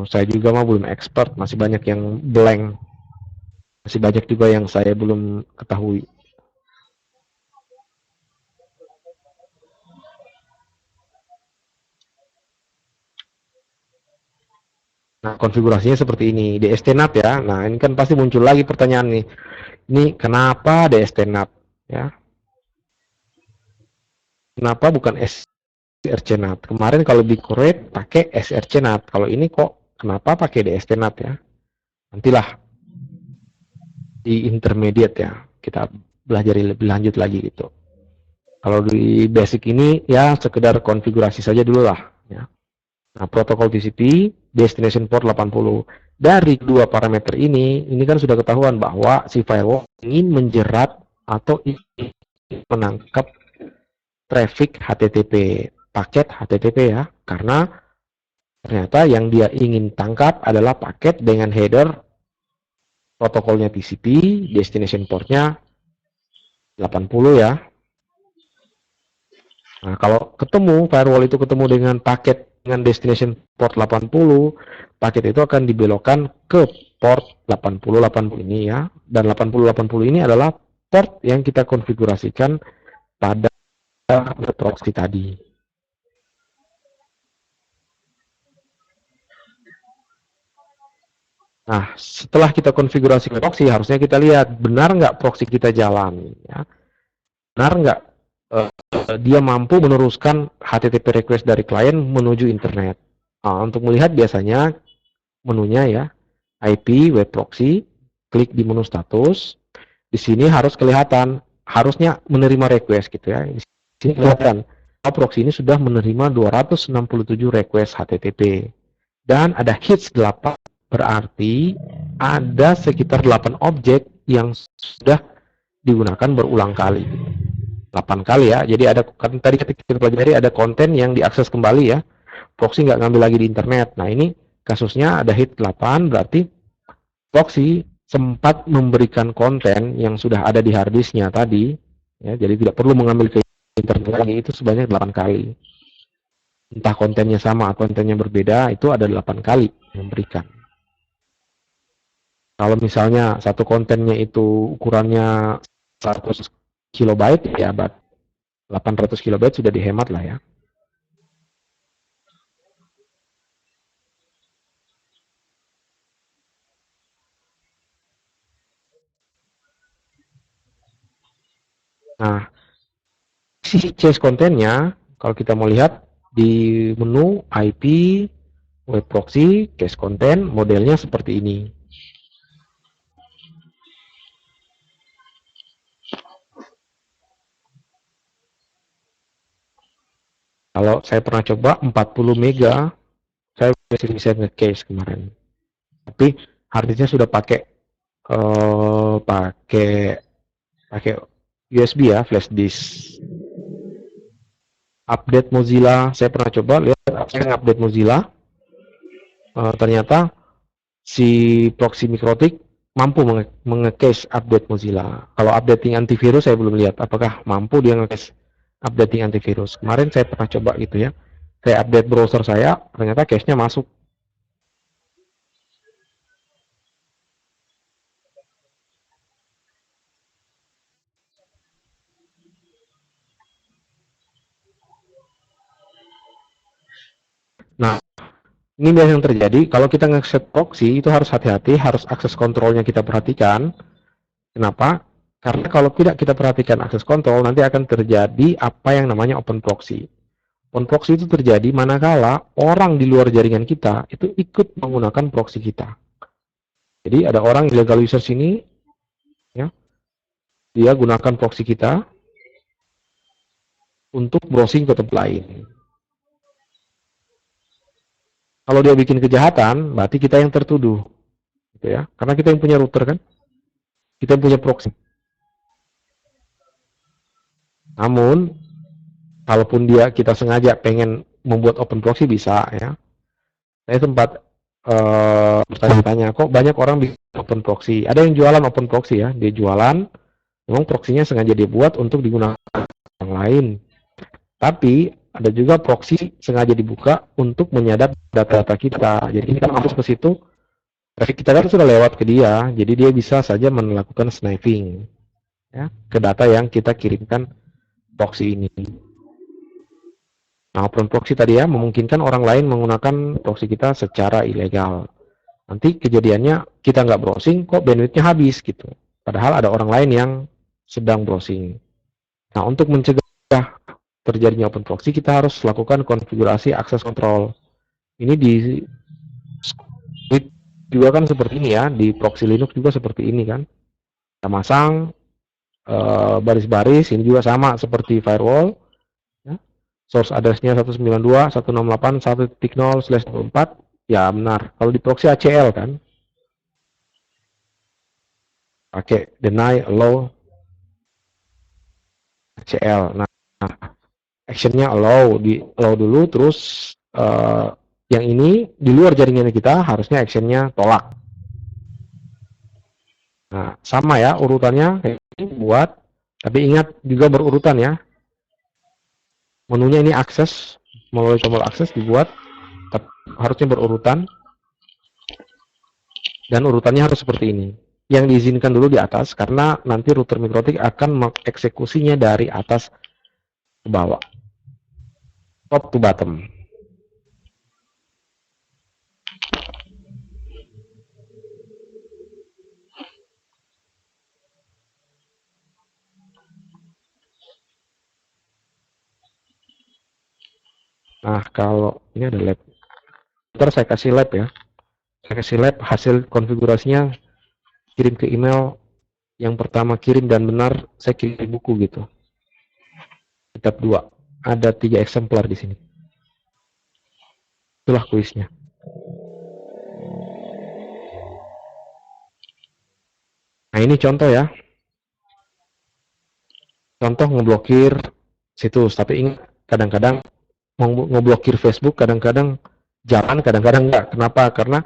Saya juga mah belum expert, masih banyak yang blank. Masih banyak juga yang saya belum ketahui. Nah, konfigurasinya seperti ini, DST NAT ya. Nah, ini kan pasti muncul lagi pertanyaan nih. Ini kenapa DST NAT ya? Kenapa bukan SRC NAT? Kemarin kalau di Corate pakai SRC NAT. Kalau ini kok kenapa pakai DST NAT ya? Nantilah di intermediate ya. Kita belajar lebih lanjut lagi gitu. Kalau di basic ini ya sekedar konfigurasi saja dulu lah ya. Nah, protokol TCP destination port 80. Dari dua parameter ini kan sudah ketahuan bahwa si firewall ingin menjerat atau ingin menangkap traffic HTTP, paket HTTP ya, karena ternyata yang dia ingin tangkap adalah paket dengan header protokolnya TCP, destination portnya 80 ya. Nah, kalau ketemu, firewall itu ketemu dengan paket dengan destination port 80, paket itu akan dibelokkan ke port 8080 ini ya. Dan 8080 ini adalah port yang kita konfigurasikan pada proxy tadi. Nah, setelah kita konfigurasi proxy, harusnya kita lihat benar nggak proxy kita jalan, ya. Benar nggak dia mampu meneruskan HTTP request dari klien menuju internet. Nah, untuk melihat biasanya menunya ya, IP, web proxy, klik di menu status. Di sini harus kelihatan, harusnya menerima request gitu ya. Di sini kelihatan, proxy ini sudah menerima 267 request HTTP. Dan ada hits 8, berarti ada sekitar 8 objek yang sudah digunakan berulang kali. 8 kali ya. Jadi ada kan tadi kita pelajari ada konten yang diakses kembali ya. Proxy nggak ngambil lagi di internet. Nah, ini kasusnya ada hit 8, berarti proxy sempat memberikan konten yang sudah ada di harddisknya tadi ya, jadi tidak perlu mengambil ke internet lagi, itu sebanyak 8 kali. Entah kontennya sama atau kontennya berbeda, itu ada 8 kali memberikan. Kalau misalnya satu kontennya itu ukurannya 100 kilobyte ya, 800 kilobyte sudah dihemat lah ya. Nah, sisi chase kontennya, kalau kita mau lihat di menu IP, web proxy, cache konten, modelnya seperti ini. Kalau saya pernah coba 40 mega, saya bisa nge-cache kemarin. Tapi harddisknya sudah pakai pakai USB ya, flash disk. Update Mozilla, saya pernah coba lihat, saya update Mozilla, ternyata si proxy Mikrotik mampu nge-cache update Mozilla. Kalau updating antivirus saya belum lihat apakah mampu dia nge-cache updating antivirus. Kemarin saya pernah coba gitu ya. Saya update browser saya, ternyata cache-nya masuk. Nah, ini biasa yang terjadi kalau kita nge-set proxy itu harus hati-hati, harus akses kontrolnya kita perhatikan. Kenapa? Karena kalau tidak kita perhatikan akses kontrol, nanti akan terjadi apa yang namanya open proxy. Open proxy itu terjadi manakala orang di luar jaringan kita itu ikut menggunakan proxy kita. Jadi ada orang illegal user sini, ya, dia gunakan proxy kita untuk browsing ke tempat lain. Kalau dia bikin kejahatan, berarti kita yang tertuduh, gitu ya. Karena kita yang punya router kan, kita yang punya proxy. Namun, kalaupun kita sengaja pengen membuat open proxy bisa ya. Saya sempat bertanya-tanya, kok banyak orang bikin open proxy. Ada yang jualan open proxy ya, dia jualan, memang proxy-nya sengaja dia buat untuk digunakan orang lain. Tapi ada juga proxy sengaja dibuka untuk menyadap data-data kita. Jadi kita masuk ke situ, traffic kita kan sudah lewat ke dia, jadi dia bisa saja melakukan sniping ya, ke data yang kita kirimkan proxy ini. Nah, open proxy tadi ya memungkinkan orang lain menggunakan proxy kita secara ilegal. Nanti kejadiannya kita nggak browsing, kok bandwidthnya habis gitu. Padahal ada orang lain yang sedang browsing. Nah, untuk mencegah terjadinya open proxy, kita harus lakukan konfigurasi akses kontrol. Ini di script juga kan seperti ini ya, di proxy Linux juga seperti ini kan. Kita masang baris-baris, ini juga sama seperti firewall. Source address-nya 192.168.1.0/24, ya benar. Kalau di proxy ACL kan, pakai deny, allow, ACL. Nah, actionnya allow dulu, terus yang ini di luar jaringan kita harusnya actionnya tolak. Nah, sama ya urutannya kayak ini buat, tapi ingat juga berurutan ya. Menunya ini akses, melalui tombol akses dibuat, harusnya berurutan, dan urutannya harus seperti ini. Yang diizinkan dulu di atas, karena nanti router Mikrotik akan mengeksekusinya dari atas ke bawah, top to bottom. Nah, kalau ini ada lab. Ntar saya kasih lab ya. Saya kasih lab hasil konfigurasinya, kirim ke email. Yang pertama kirim dan benar, saya kirim buku gitu. Kitab 2. Ada 3 eksemplar di sini. Itulah kuisnya. Nah, ini contoh ya. Contoh ngeblokir situs, tapi ingat kadang-kadang ngeblokir Facebook kadang-kadang jalan, kadang-kadang enggak. Kenapa? Karena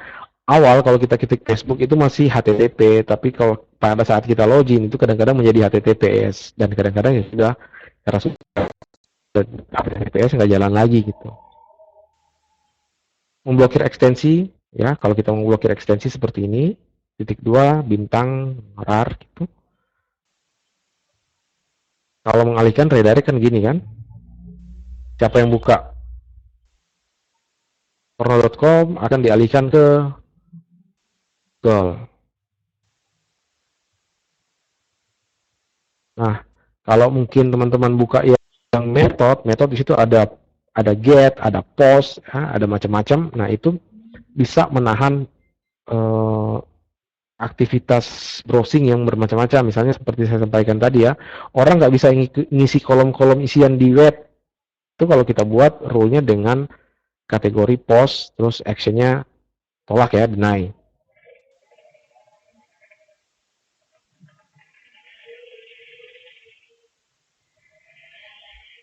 awal kalau kita ketik Facebook itu masih HTTP, tapi kalau pada saat kita login itu kadang-kadang menjadi HTTPS, dan kadang-kadang ya sudah karena sudah HTTPS nggak jalan lagi gitu. Memblokir ekstensi ya, kalau kita memblokir ekstensi seperti ini, titik 2 bintang rar gitu. Kalau mengalihkan redirect kan gini kan, siapa yang buka porno.com akan dialihkan ke Google. Nah, kalau mungkin teman-teman buka yang metode di situ ada get, ada post, ya, ada macam-macam. Nah, itu bisa menahan eh, aktivitas browsing yang bermacam-macam. Misalnya seperti saya sampaikan tadi ya, orang nggak bisa ngisi kolom-kolom isian di web. Itu kalau kita buat rule-nya dengan kategori post, terus action-nya tolak ya, deny.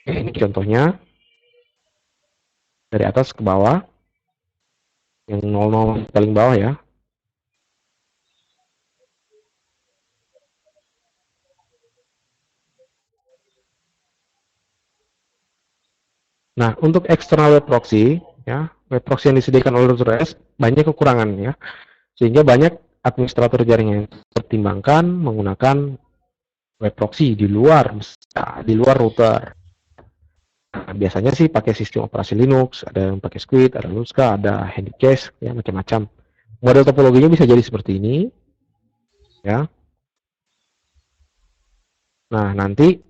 Oke, ini contohnya dari atas ke bawah, yang 00 paling bawah ya. Nah, untuk external web proxy, ya, web proxy yang disediakan oleh Router OS banyak kekurangan ya, sehingga banyak administrator jaringan yang pertimbangkan menggunakan web proxy di luar router. Nah, biasanya sih pakai sistem operasi Linux, ada yang pakai Squid, ada Luzca, ada Handycase, ya macam-macam. Model topologinya bisa jadi seperti ini, ya. Nah, nanti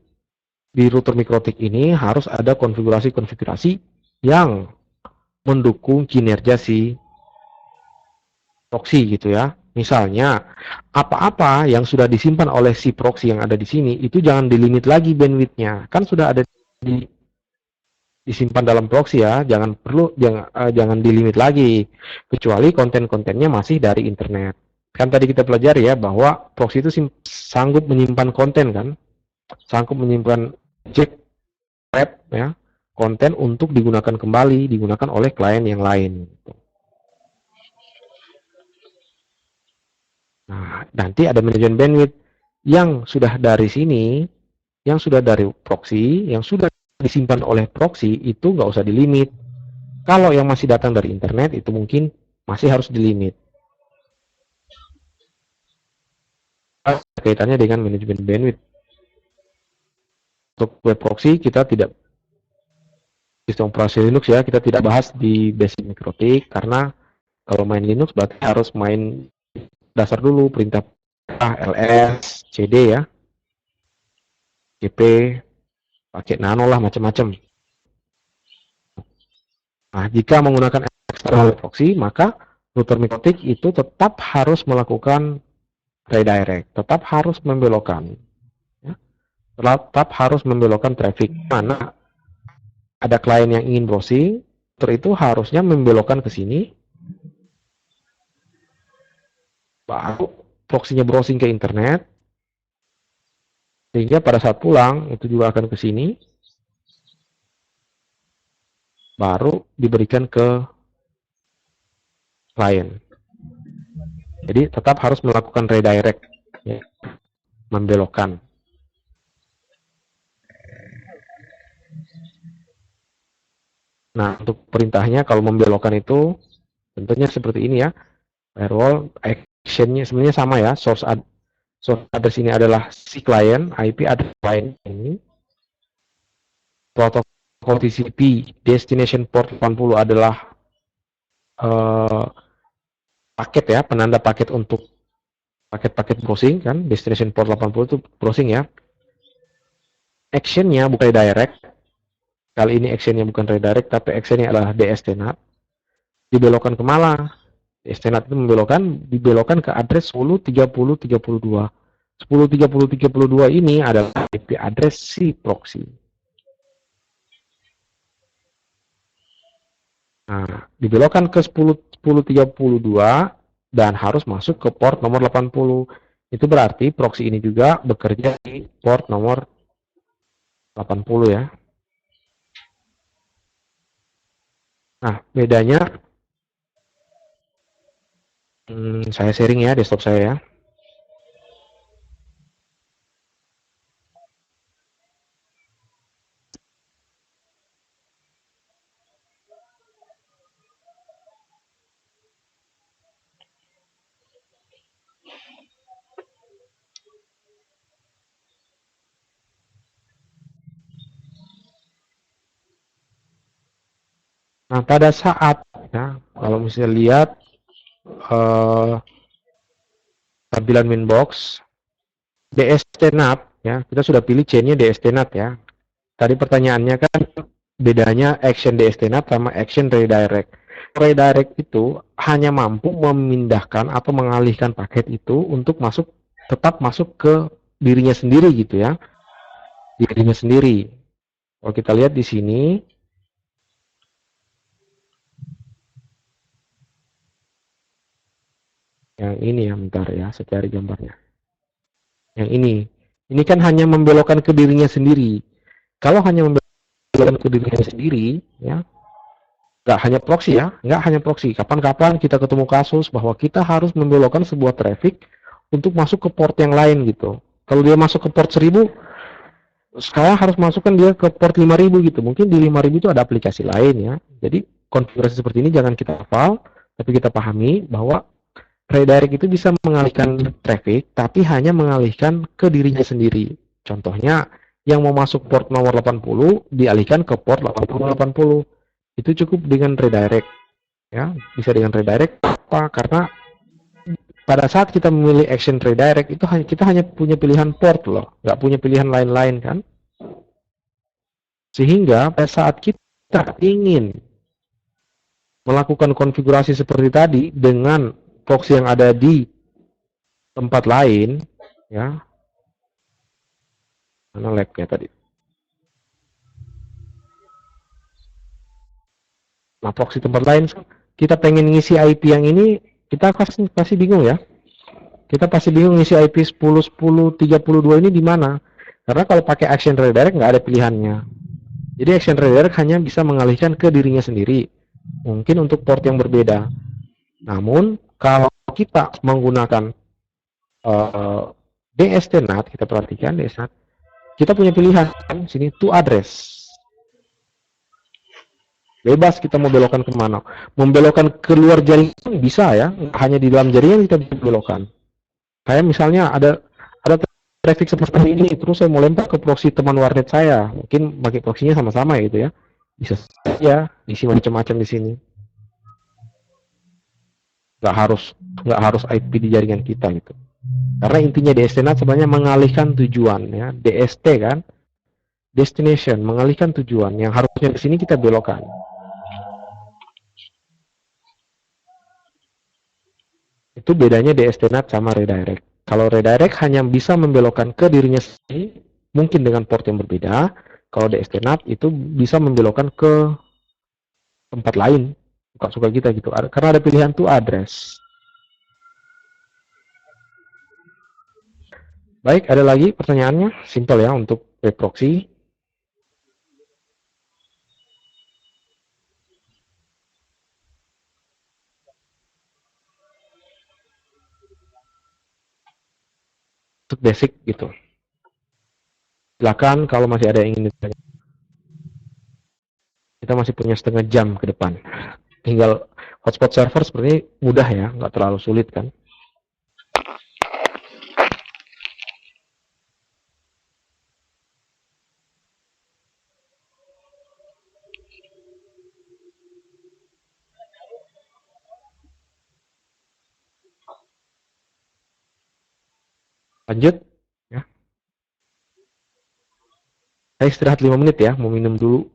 di router mikrotik ini harus ada konfigurasi-konfigurasi yang mendukung kinerja si proxy gitu ya. Misalnya, apa-apa yang sudah disimpan oleh si proxy yang ada di sini, itu jangan dilimit lagi bandwidth-nya. Kan sudah ada disimpan dalam proxy ya, jangan dilimit lagi. Kecuali konten-kontennya masih dari internet. Kan tadi kita pelajari ya, bahwa proxy itu sanggup menyimpan konten kan. Sanggup menyimpan objek web ya, konten untuk digunakan kembali, digunakan oleh klien yang lain. Nah, nanti ada manajemen bandwidth yang sudah dari sini, yang sudah dari proxy, yang sudah disimpan oleh proxy itu nggak usah dilimit. Kalau yang masih datang dari internet itu mungkin masih harus dilimit. Kaitannya dengan manajemen bandwidth. Untuk web proxy kita tidak, sistem operasi Linux ya, kita tidak bahas di basic mikrotik karena kalau main Linux berarti harus main dasar dulu, perintah ls, cd ya, cp, pakai nano lah macam-macam. Nah, jika menggunakan external proxy, maka router mikrotik itu tetap harus melakukan redirect, tetap harus membelokkan, ya. Tetap harus membelokkan traffic. Mana ada klien yang ingin browsing, router itu harusnya membelokkan ke sini, baru proxy-nya browsing ke internet, sehingga pada saat pulang itu juga akan ke sini, baru diberikan ke klien. Jadi tetap harus melakukan redirect, ya, membelokkan. Nah, untuk perintahnya kalau membelokkan itu tentunya seperti ini ya. Firewall actionnya sebenarnya sama ya. Source address ini adalah si klien, IP address klien ini. Protokol TCP destination port 80 adalah paket ya, penanda paket untuk paket-paket browsing kan. Destination port 80 itu browsing ya. Actionnya bukan direct, Kali ini actionnya bukan redirect, tapi actionnya adalah DST-NAT. Dibelokkan ke mana? DST-NAT itu dibelokkan ke address 10.30.32. 10.30.32 ini adalah IP address si proxy. Nah, dibelokkan ke 10.32 dan harus masuk ke port nomor 80. Itu berarti proxy ini juga bekerja di port nomor 80 ya. Nah, bedanya saya sharing ya desktop saya ya. Nah, pada saat ya, kalau misalnya lihat tampilan Winbox DST-NAT ya, kita sudah pilih chainnya DST-NAT ya. Tadi pertanyaannya kan bedanya action DST-NAT sama action redirect. Redirect itu hanya mampu memindahkan atau mengalihkan paket itu untuk tetap masuk ke dirinya sendiri gitu ya, dirinya sendiri. Kalau kita lihat di sini, yang ini ya, bentar ya, saya cari gambarnya. Yang ini kan hanya membelokkan ke dirinya sendiri. Kalau hanya membelokkan ke dirinya sendiri, ya, nggak hanya proxy ya, nggak hanya proxy. Kapan-kapan kita ketemu kasus bahwa kita harus membelokkan sebuah traffic untuk masuk ke port yang lain gitu. Kalau dia masuk ke port 1000, saya harus masukkan dia ke port 5000 gitu. Mungkin di 5000 itu ada aplikasi lain ya. Jadi konfigurasi seperti ini jangan kita hafal, tapi kita pahami bahwa redirect itu bisa mengalihkan traffic, tapi hanya mengalihkan ke dirinya sendiri. Contohnya, yang mau masuk port nomor 80 dialihkan ke port 8080. Itu cukup dengan redirect. Ya, bisa dengan redirect apa? Karena pada saat kita memilih action redirect itu kita hanya punya pilihan port loh, nggak punya pilihan lain-lain kan. Sehingga pada saat kita ingin melakukan konfigurasi seperti tadi dengan proxy yang ada di tempat lain, ya, mana labnya tadi. Nah, proxy tempat lain, kita pengen ngisi IP yang ini, kita pasti bingung ya. Kita pasti bingung ngisi IP 10.10.32 ini di mana. Karena kalau pakai action redirect nggak ada pilihannya. Jadi action redirect hanya bisa mengalihkan ke dirinya sendiri. Mungkin untuk port yang berbeda. Namun kalau kita menggunakan DST-NAT, kita perhatikan DST-NAT, kita punya pilihan sini to address. Bebas kita mau belokkan kemana. Membelokkan keluar jaringan bisa ya, hanya di dalam jaringan kita bisa belokkan. Kayak misalnya ada traffic seperti ini, terus saya mau lempar ke proxy teman warnet saya, mungkin pakai proxy-nya sama-sama gitu ya, bisa saja isi macam-macam di sini. Nggak harus IP di jaringan kita gitu. Karena intinya DST-NAT sebenarnya mengalihkan tujuan ya, DST kan, destination, mengalihkan tujuan yang harusnya di sini kita belokkan. Itu bedanya DST-NAT sama redirect. Kalau redirect hanya bisa membelokkan ke dirinya sendiri, mungkin dengan port yang berbeda. Kalau DST-NAT itu bisa membelokkan ke tempat lain, suka-suka kita gitu. Karena ada pilihan to address. Baik, ada lagi pertanyaannya? Simple ya untuk web proxy. Untuk basic gitu. Silakan kalau masih ada yang ingin ditanya. Kita masih punya setengah jam ke depan. Tinggal hotspot server seperti mudah ya, nggak terlalu sulit kan. Lanjut. Ya. Saya istirahat 5 menit ya, mau minum dulu.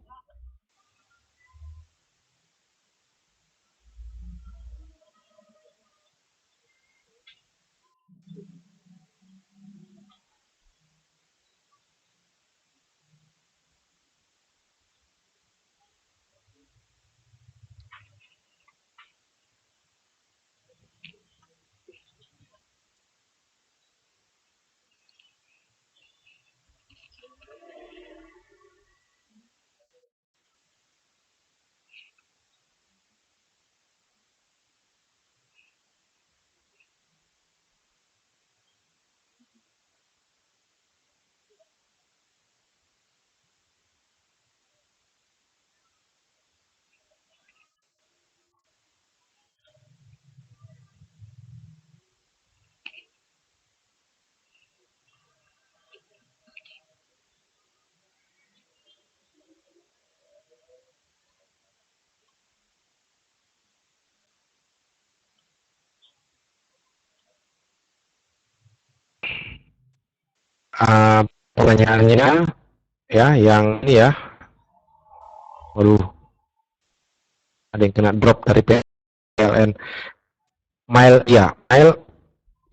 Pertanyaannya ya, yang ini ya, waduh, ada yang kena drop dari PLN. Mail ya, mail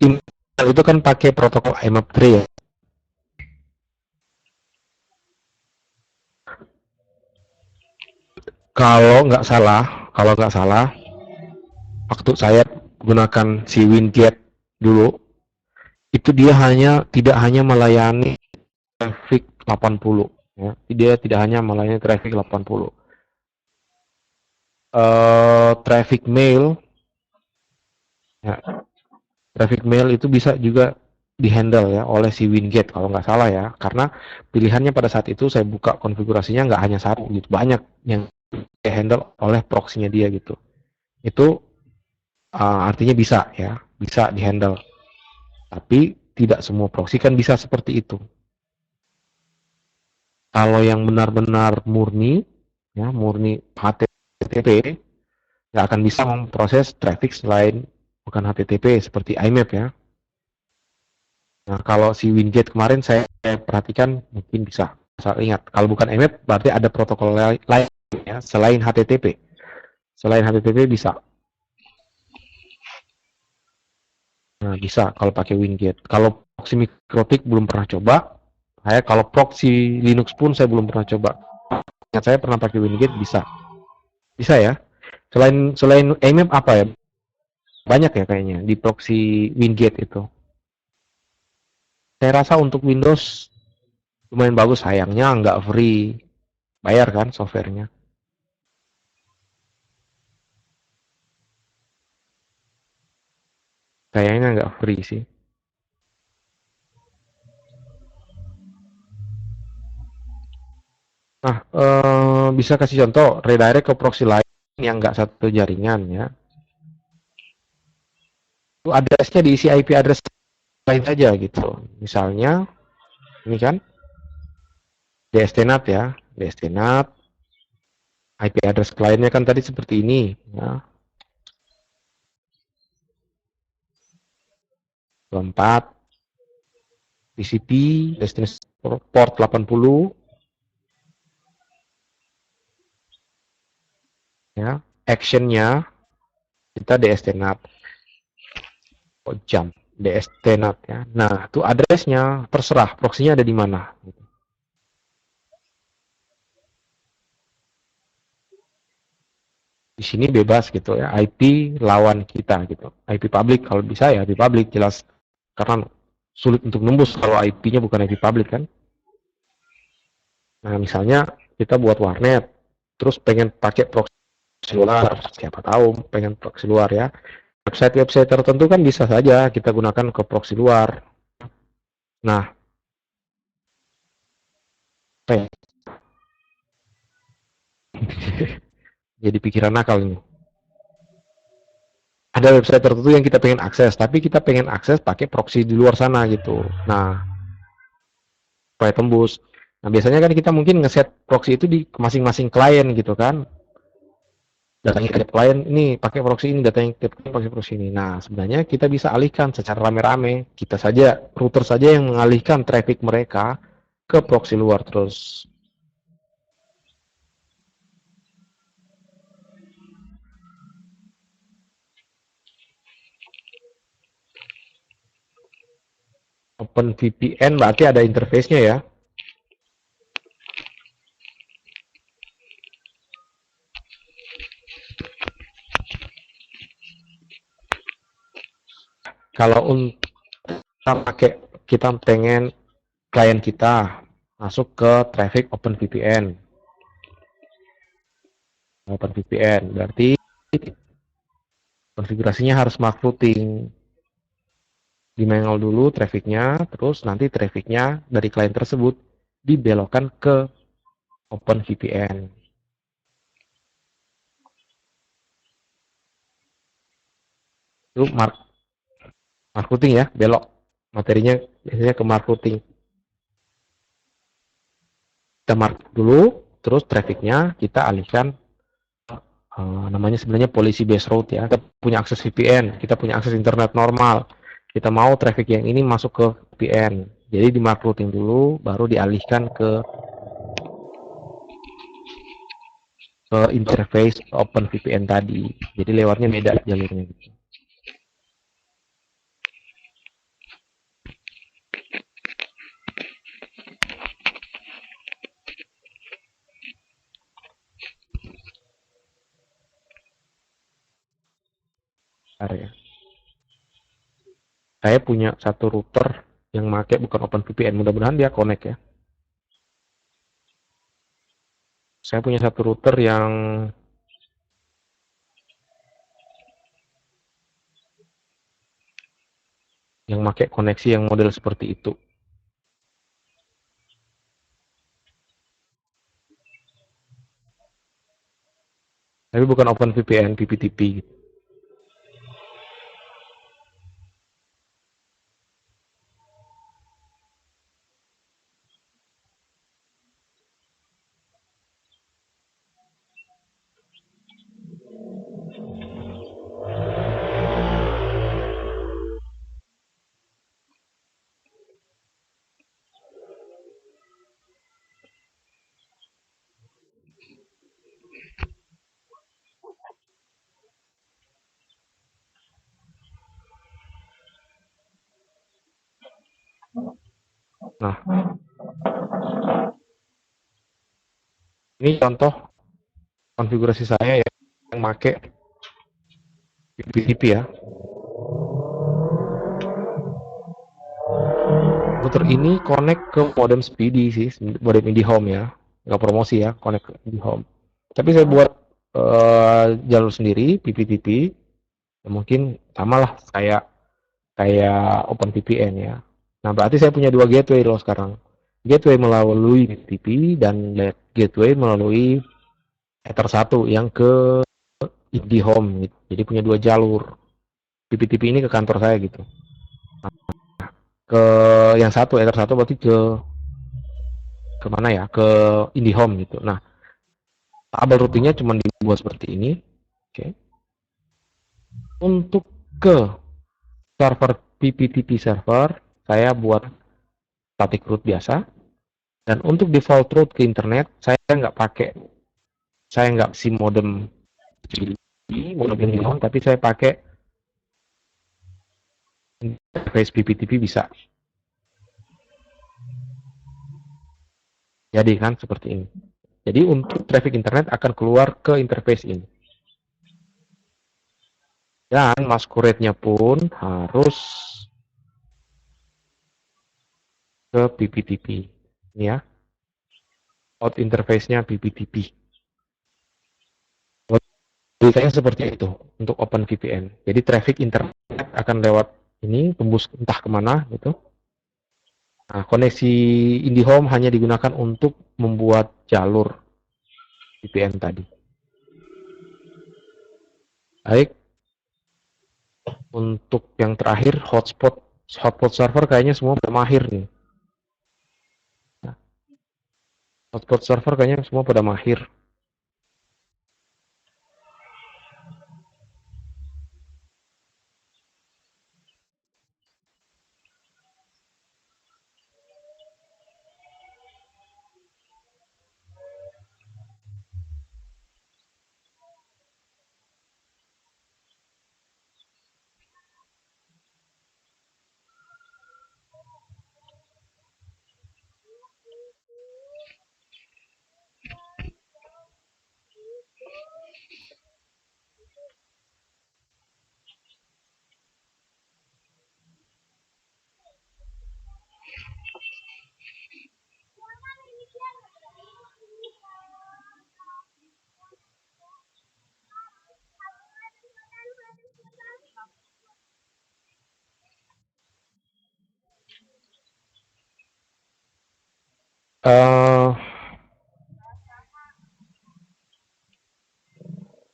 email itu kan pakai protokol IMAP3 ya. Kalau nggak salah, waktu saya gunakan si WinGet dulu, itu dia tidak hanya melayani traffic 80 ya. Dia tidak hanya melayani traffic 80. Traffic mail ya, traffic mail itu bisa juga dihandle ya oleh si WinGet kalau nggak salah ya, karena pilihannya pada saat itu saya buka konfigurasinya nggak hanya satu gitu, banyak yang dihandle oleh proxy-nya dia gitu. Itu artinya bisa ya, bisa dihandle. Tapi tidak semua proxy kan bisa seperti itu. Kalau yang benar-benar murni, ya murni HTTP, nggak akan bisa memproses traffic selain bukan HTTP seperti IMAP ya. Nah, kalau si WinGet kemarin saya perhatikan mungkin bisa. Saya ingat, kalau bukan IMAP berarti ada protokol lain ya selain HTTP. Selain HTTP bisa. Nah, bisa kalau pakai WinGet. Kalau proxy MikroTik belum pernah coba. Saya kalau proxy Linux pun saya belum pernah coba. Ingat saya pernah pakai WinGet bisa. Bisa ya. Selain IMAP apa ya? Banyak ya kayaknya di proxy WinGet itu. Saya rasa untuk Windows lumayan bagus, sayangnya nggak free. Bayar kan softwarenya. Kayaknya nggak free sih. Nah, bisa kasih contoh redirect ke proxy lain yang nggak satu jaringan ya. Itu address-nya diisi IP address lain saja gitu. Misalnya, ini kan DSTNAT ya, DSTNAT, IP address kliennya kan tadi seperti ini ya. 24 TCP, destination port 80 ya. Actionnya kita DSTNAT. Jam DSTNAT ya. Nah, itu addressnya terserah proxy-nya ada di mana. Di sini bebas gitu ya, IP lawan kita gitu. IP public kalau bisa ya IP public jelas, karena sulit untuk nembus kalau IP-nya bukan IP public kan. Nah, misalnya kita buat warnet, terus pengen pakai proxy luar, siapa tahu pengen proxy luar ya. Website-website tertentu kan bisa saja kita gunakan ke proxy luar. Nah, jadi pikiran nakal ini. Ada website tertentu yang kita pengen akses, tapi kita pengen akses pakai proxy di luar sana gitu. Nah, supaya tembus. Nah, biasanya kan kita mungkin ngeset proxy itu di masing-masing klien gitu kan. Datangnya ke klien ini pakai proxy ini, datangnya ke klien pakai proxy ini. Nah, sebenarnya kita bisa alihkan secara rame-rame. Kita saja, router saja yang mengalihkan traffic mereka ke proxy luar terus. OpenVPN berarti ada interface-nya ya. Kalau kita pengen klien kita masuk ke traffic OpenVPN. OpenVPN berarti konfigurasinya harus smart routing. Di manual dulu trafficnya, terus nanti trafficnya dari klien tersebut dibelokkan ke OpenVPN. Itu marketing ya, belok. Materinya biasanya ke marketing. Kita mark dulu, terus trafficnya kita alihkan namanya sebenarnya policy based route ya. Kita punya akses VPN, kita punya akses internet normal. Kita mau traffic yang ini masuk ke VPN. Jadi di mark routing dulu, baru dialihkan ke interface OpenVPN tadi. Jadi lewatnya beda jalurnya gitu. Bentar ya. Saya punya satu router yang make bukan OpenVPN, mudah-mudahan dia connect ya. Saya punya satu router yang make koneksi yang model seperti itu. Tapi bukan OpenVPN, PPTP gitu. Nah, ini contoh konfigurasi saya yang make PPTP ya. Router ini connect ke modem Speedy sih, modem IndiHome ya. Nggak promosi ya, connect ke IndiHome. Tapi saya buat jalur sendiri, PPTP. Ya, mungkin sama lah kayak OpenVPN ya. Nah, berarti saya punya dua gateway loh sekarang. Gateway melalui PPTP dan gateway melalui Ether 1 yang ke IndiHome gitu. Jadi punya dua jalur. PPTP ini ke kantor saya gitu. Ke yang satu Ether 1 berarti ke mana ya? Ke IndiHome gitu. Nah, tabel routingnya cuma dibuat seperti ini. Oke. Untuk ke server PPTP server, saya buat static root biasa. Dan untuk default route ke internet, saya nggak si modem IndiHome, tapi saya pakai interface PPTP bisa. Jadi kan seperti ini. Jadi untuk traffic internet akan keluar ke interface ini. Dan masquerade-nya pun harus ke PPTP. Ini ya. Out interface-nya PPTP. Ceritanya seperti itu untuk OpenVPN. Jadi traffic internet akan lewat ini, tembus entah kemana gitu. Nah, koneksi IndiHome hanya digunakan untuk membuat jalur VPN tadi. Baik, untuk yang terakhir hotspot server kayaknya semua pada mahir nih. Nah, hotspot server kayaknya semua pada mahir.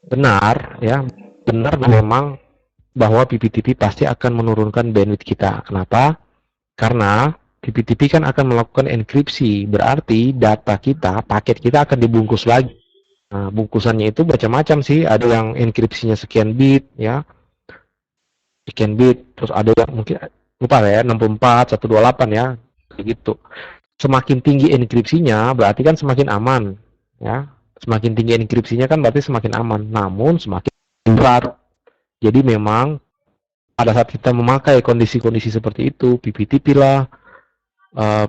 Benar ya, benar memang bahwa PPTP pasti akan menurunkan bandwidth kita. Kenapa? Karena PPTP kan akan melakukan enkripsi, berarti data kita, paket kita akan dibungkus lagi. Nah, bungkusannya itu macam-macam sih, ada yang enkripsinya sekian bit ya, sekian bit, terus ada yang mungkin lupa ya 64, 128 ya. gitu. Semakin tinggi enkripsinya berarti kan semakin aman, ya. Semakin tinggi enkripsinya kan berarti semakin aman. Namun semakin berat. Jadi memang pada saat kita memakai kondisi-kondisi seperti itu, PPTP lah, eh,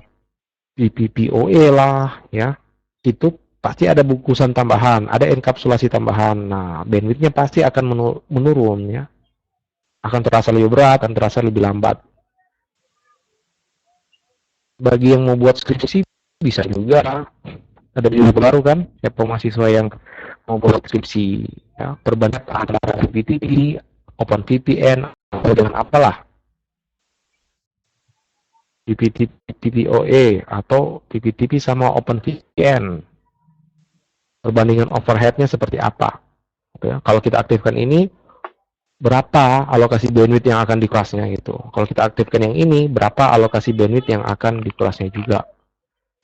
PPPoE lah, ya, itu pasti ada bungkusan tambahan, ada enkapsulasi tambahan. Nah, bandwidthnya pasti akan menurun, ya, akan terasa lebih berat, akan terasa lebih lambat. Bagi yang mau buat skripsi bisa juga. Ada juga baru kan, ya, mahasiswa yang mau buat skripsi, ya, perbandingan antara PPTP, OpenVPN, atau dengan apalah, PPTP-PPOE atau PPTP sama OpenVPN. Perbandingan overheadnya seperti apa? Ya, kalau kita aktifkan ini, berapa alokasi bandwidth yang akan di kelasnya gitu. Kalau kita aktifkan yang ini, berapa alokasi bandwidth yang akan di kelasnya juga.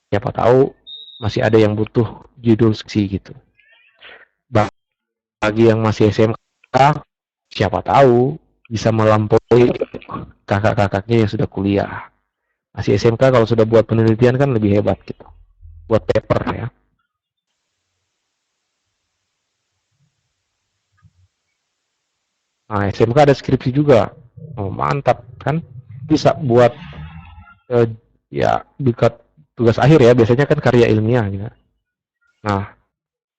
Siapa tahu masih ada yang butuh judul skripsi gitu. Bagi yang masih SMK, siapa tahu bisa melampaui kakak-kakaknya yang sudah kuliah. Masih SMK kalau sudah buat penelitian kan lebih hebat gitu. Buat paper ya. Nah, SMK ada skripsi juga. Oh, mantap kan? Bisa buat ya dekat tugas akhir ya, biasanya kan karya ilmiah gitu. Nah,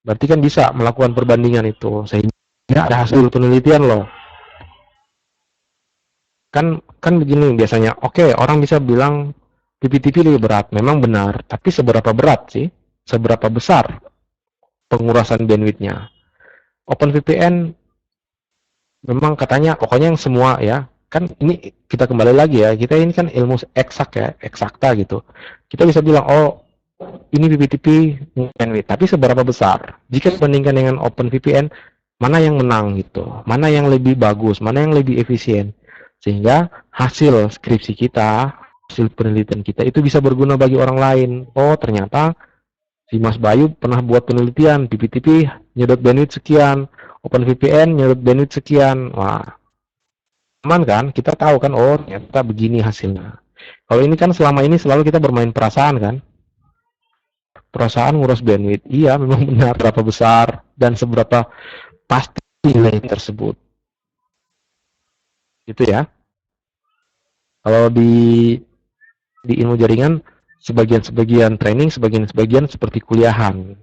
berarti kan bisa melakukan perbandingan itu sehingga ada hasil penelitian loh. Kan begini biasanya. Oke, orang bisa bilang PPTP lebih berat, memang benar, tapi seberapa berat sih? Seberapa besar pengurasan bandwidthnya? OpenVPN memang katanya pokoknya yang semua ya, kan ini kita kembali lagi ya, kita ini kan ilmu eksak ya, eksakta gitu. Kita bisa bilang, oh ini PPTP bandwidth, tapi seberapa besar? Jika dibandingkan dengan OpenVPN, mana yang menang gitu, mana yang lebih bagus, mana yang lebih efisien, sehingga hasil skripsi kita, hasil penelitian kita itu bisa berguna bagi orang lain. Oh ternyata si Mas Bayu pernah buat penelitian PPTP nyedot bandwidth sekian, OpenVPN nyedot bandwidth sekian. Wah, aman kan? Kita tahu kan, oh ternyata begini hasilnya. Kalau ini kan selama ini selalu kita bermain perasaan kan? Perasaan ngurus bandwidth. Iya, memang benar berapa besar dan seberapa pasti nilai tersebut. Gitu ya. Kalau di ilmu jaringan sebagian-sebagian training, sebagian-sebagian seperti kuliahan.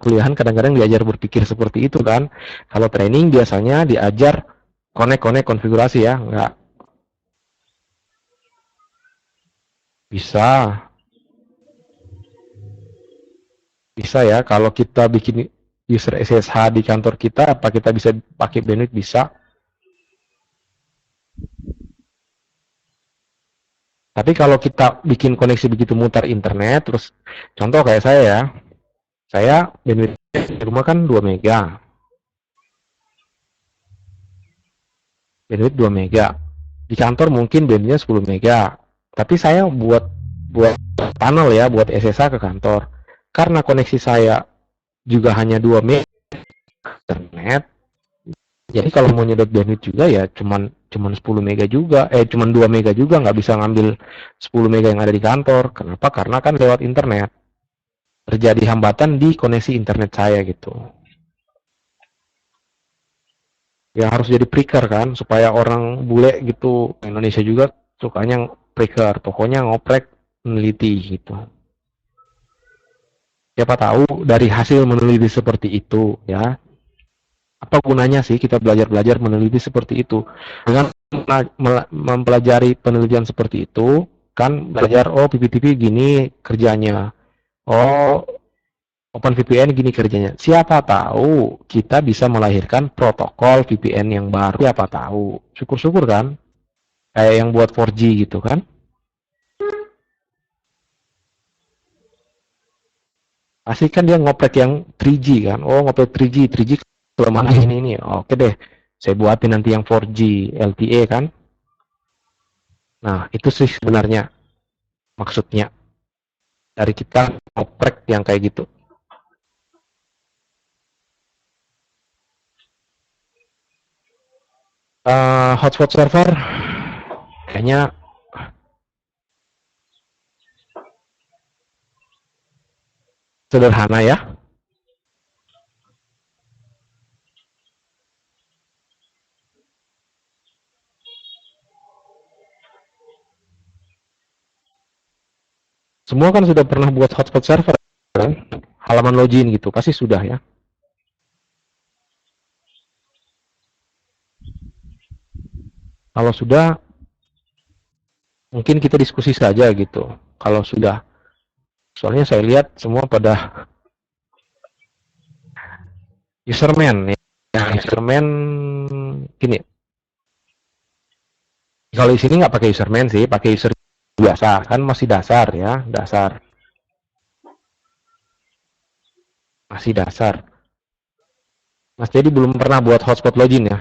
Kuliahan kadang-kadang diajar berpikir seperti itu kan. Kalau training biasanya diajar connect konfigurasi ya, nggak bisa. Bisa ya, kalau kita bikin user SSH di kantor kita, apa kita bisa pakai bandwidth? Bisa. Tapi kalau kita bikin koneksi begitu mutar internet, terus contoh kayak saya bandwidth di rumah kan 2 mega, bandwidth 2 mega. Di kantor mungkin bandwidthnya 10 mega. Tapi saya buat tunnel ya, buat SSH ke kantor. Karena koneksi saya juga hanya 2 mega internet, jadi kalau mau nyedot bandwidth juga ya cuman 10 mega juga, cuman 2 mega juga, nggak bisa ngambil 10 mega yang ada di kantor. Kenapa? Karena kan lewat internet. Terjadi hambatan di koneksi internet saya gitu. Ya harus jadi preker kan, supaya orang bule gitu, Indonesia juga sukanya preker, pokoknya ngoprek, meneliti gitu. Siapa tahu dari hasil meneliti seperti itu ya, apa gunanya sih kita belajar meneliti seperti itu? Dengan mempelajari penelitian seperti itu, kan belajar, oh PPTP gini kerjanya, oh OpenVPN gini kerjanya. Siapa tahu kita bisa melahirkan protokol VPN yang baru. Siapa tahu. Syukur-syukur kan? Kayak yang buat 4G gitu kan? Pasti kan dia ngoprek yang 3G kan? Oh ngoprek 3G, 3G kelemahan ini. Oke deh, saya buatin nanti yang 4G LTE kan? Nah itu sih sebenarnya maksudnya dari kita ngoprek yang kayak gitu. Hotspot server kayaknya Sederhana ya. Semua kan sudah pernah buat hotspot server kan? Halaman login gitu, pasti sudah ya. Kalau sudah, mungkin kita diskusi saja gitu. Kalau sudah, soalnya saya lihat semua pada userman ya. Userman gini. Kalau di sini nggak pakai userman sih, pakai user biasa kan masih dasar ya, dasar. Masih dasar. Mas jadi belum pernah buat hotspot login ya.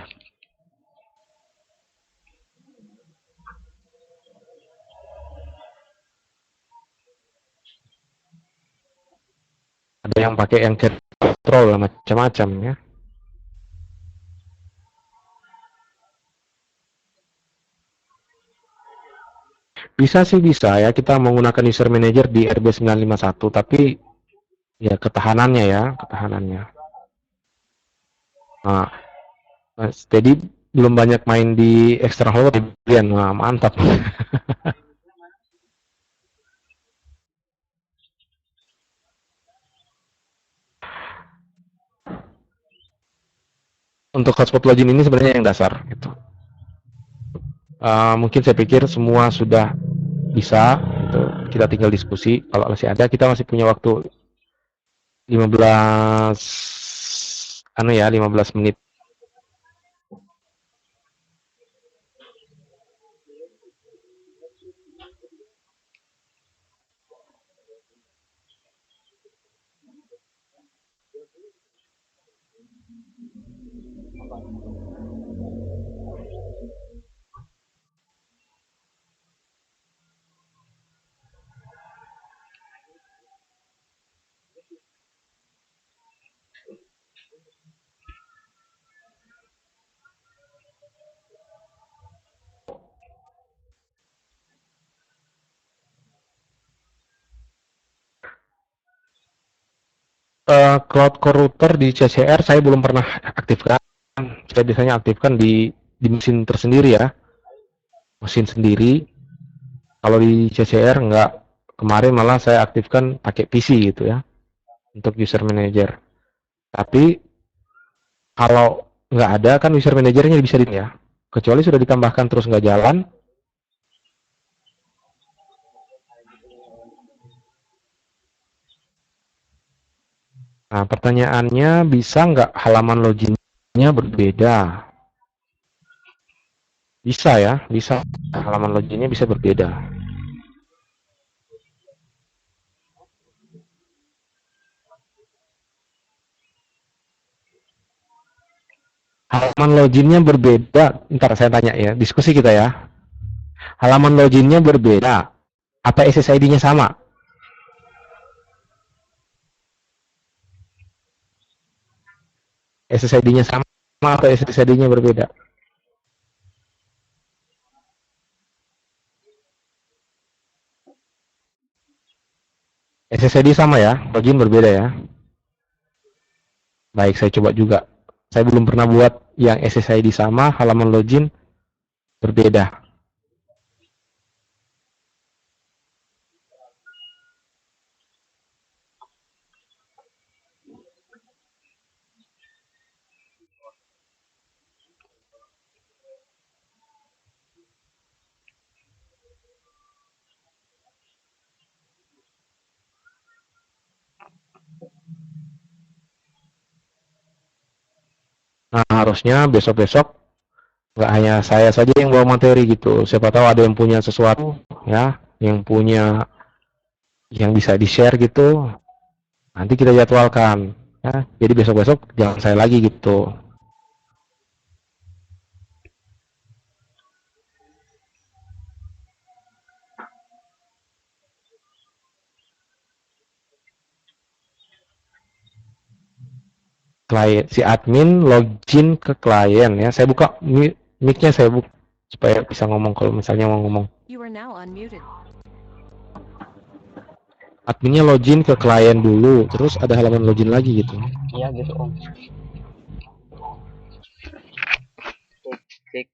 Ada yang pakai yang control macam-macam ya. Bisa sih bisa ya kita menggunakan user manager di RB951 tapi ya ketahanannya ya, ketahanannya. Nah, jadi belum banyak main di extra holo Debian. Nah, mantap. Untuk hotspot login ini sebenarnya yang dasar gitu. Mungkin saya pikir semua sudah bisa gitu. Kita tinggal diskusi. Kalau masih ada kita masih punya waktu 15 15 menit. Cloud Core router di CCR saya belum pernah aktifkan. Saya biasanya aktifkan di mesin tersendiri ya, mesin sendiri. Kalau di CCR enggak, kemarin malah saya aktifkan pakai PC gitu ya, untuk user manager. Tapi kalau nggak ada kan user manajernya bisa di ya, kecuali sudah ditambahkan terus nggak jalan. Nah, pertanyaannya bisa nggak halaman loginnya berbeda? Bisa ya, bisa. Halaman loginnya bisa berbeda. Halaman loginnya berbeda. Ntar saya tanya ya, diskusi kita ya. Halaman loginnya berbeda. Apa SSID-nya sama? SSID-nya sama atau SSID-nya berbeda? SSID sama ya, login berbeda ya. Baik, saya coba juga. Saya belum pernah buat yang SSID sama, halaman login berbeda. Nah, harusnya besok-besok nggak hanya saya saja yang bawa materi gitu. Siapa tahu ada yang punya sesuatu ya, yang punya yang bisa di-share gitu. Nanti kita jadwalkan ya. Jadi besok-besok jangan saya lagi gitu. Klien si admin login ke klien ya. Saya buka mic-nya, saya buka supaya bisa ngomong kalau misalnya mau ngomong. adminnya login ke klien dulu, terus ada halaman login lagi gitu. Iya gitu Om. Cek.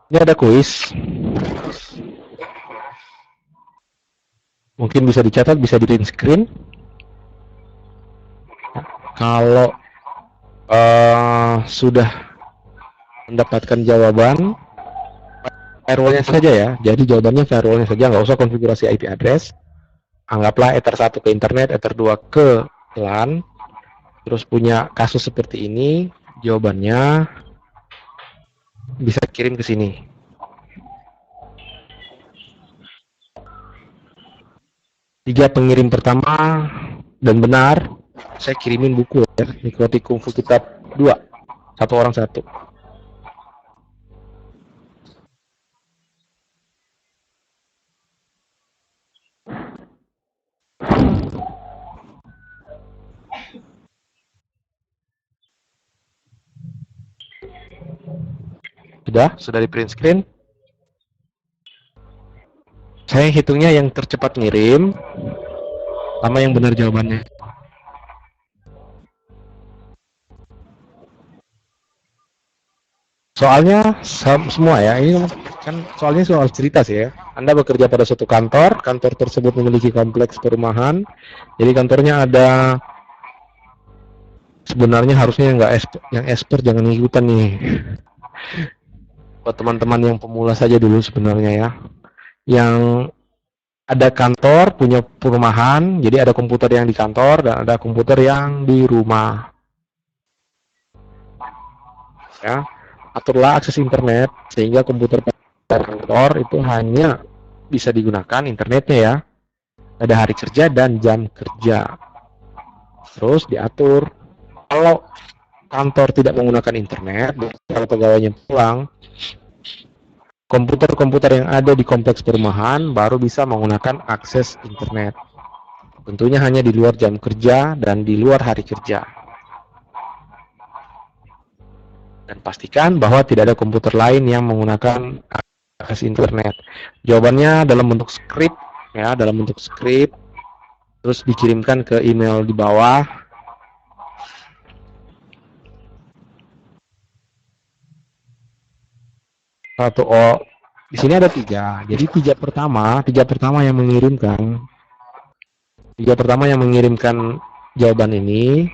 Ini ada kuis. Mungkin bisa dicatat, bisa di print screen. Kalau sudah mendapatkan jawaban, firewall-nya saja ya. Jadi jawabannya firewall-nya saja, nggak usah konfigurasi IP address. Anggaplah Ether 1 ke internet, Ether 2 ke LAN. Terus punya kasus seperti ini, jawabannya bisa kirim ke sini. Tiga pengirim pertama dan benar, saya kirimin buku ya, Nikoti Kungfu Kitab 2, satu orang satu. Sudah di print screen. Saya hitungnya yang tercepat ngirim sama yang benar jawabannya. Soalnya semua ya, ini kan soalnya soal cerita sih ya. Anda bekerja pada suatu kantor, kantor tersebut memiliki kompleks perumahan, jadi kantornya ada, sebenarnya harusnya yang expert jangan ngikutan nih. Buat teman-teman yang pemula saja dulu sebenarnya ya. Yang ada kantor punya perumahan, jadi ada komputer yang di kantor dan ada komputer yang di rumah. Ya, aturlah akses internet sehingga komputer kantor itu hanya bisa digunakan internetnya ya pada hari kerja dan jam kerja. Terus diatur kalau kantor tidak menggunakan internet, kalau pegawainya pulang, komputer-komputer yang ada di kompleks perumahan baru bisa menggunakan akses internet. Tentunya hanya di luar jam kerja dan di luar hari kerja. Dan pastikan bahwa tidak ada komputer lain yang menggunakan akses internet. Jawabannya dalam bentuk skrip ya, dalam bentuk skrip, terus dikirimkan ke email di bawah. Di sini ada tiga. Jadi tiga pertama yang mengirimkan jawaban ini,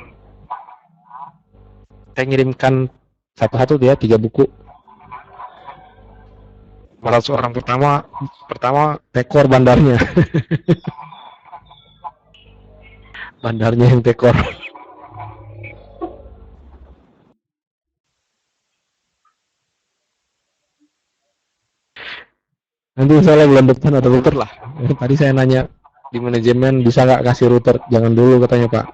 saya ngirimkan satu-satu dia 3 buku. Malah seorang pertama tekor bandarnya. Bandarnya yang tekor. Nanti misalnya bulan depan ada router lah. Tadi saya nanya di manajemen bisa nggak kasih router, jangan dulu katanya Pak.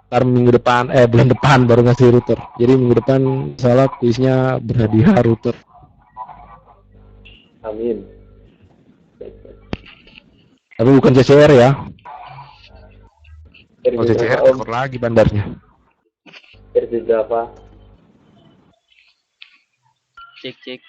Ntar minggu depan, bulan depan baru ngasih router. Jadi minggu depan salah kuisnya berhadiah router. Amin. Tapi bukan CCR ya. Kalau CCR tekor lagi bandarnya. Versi Java. Cek.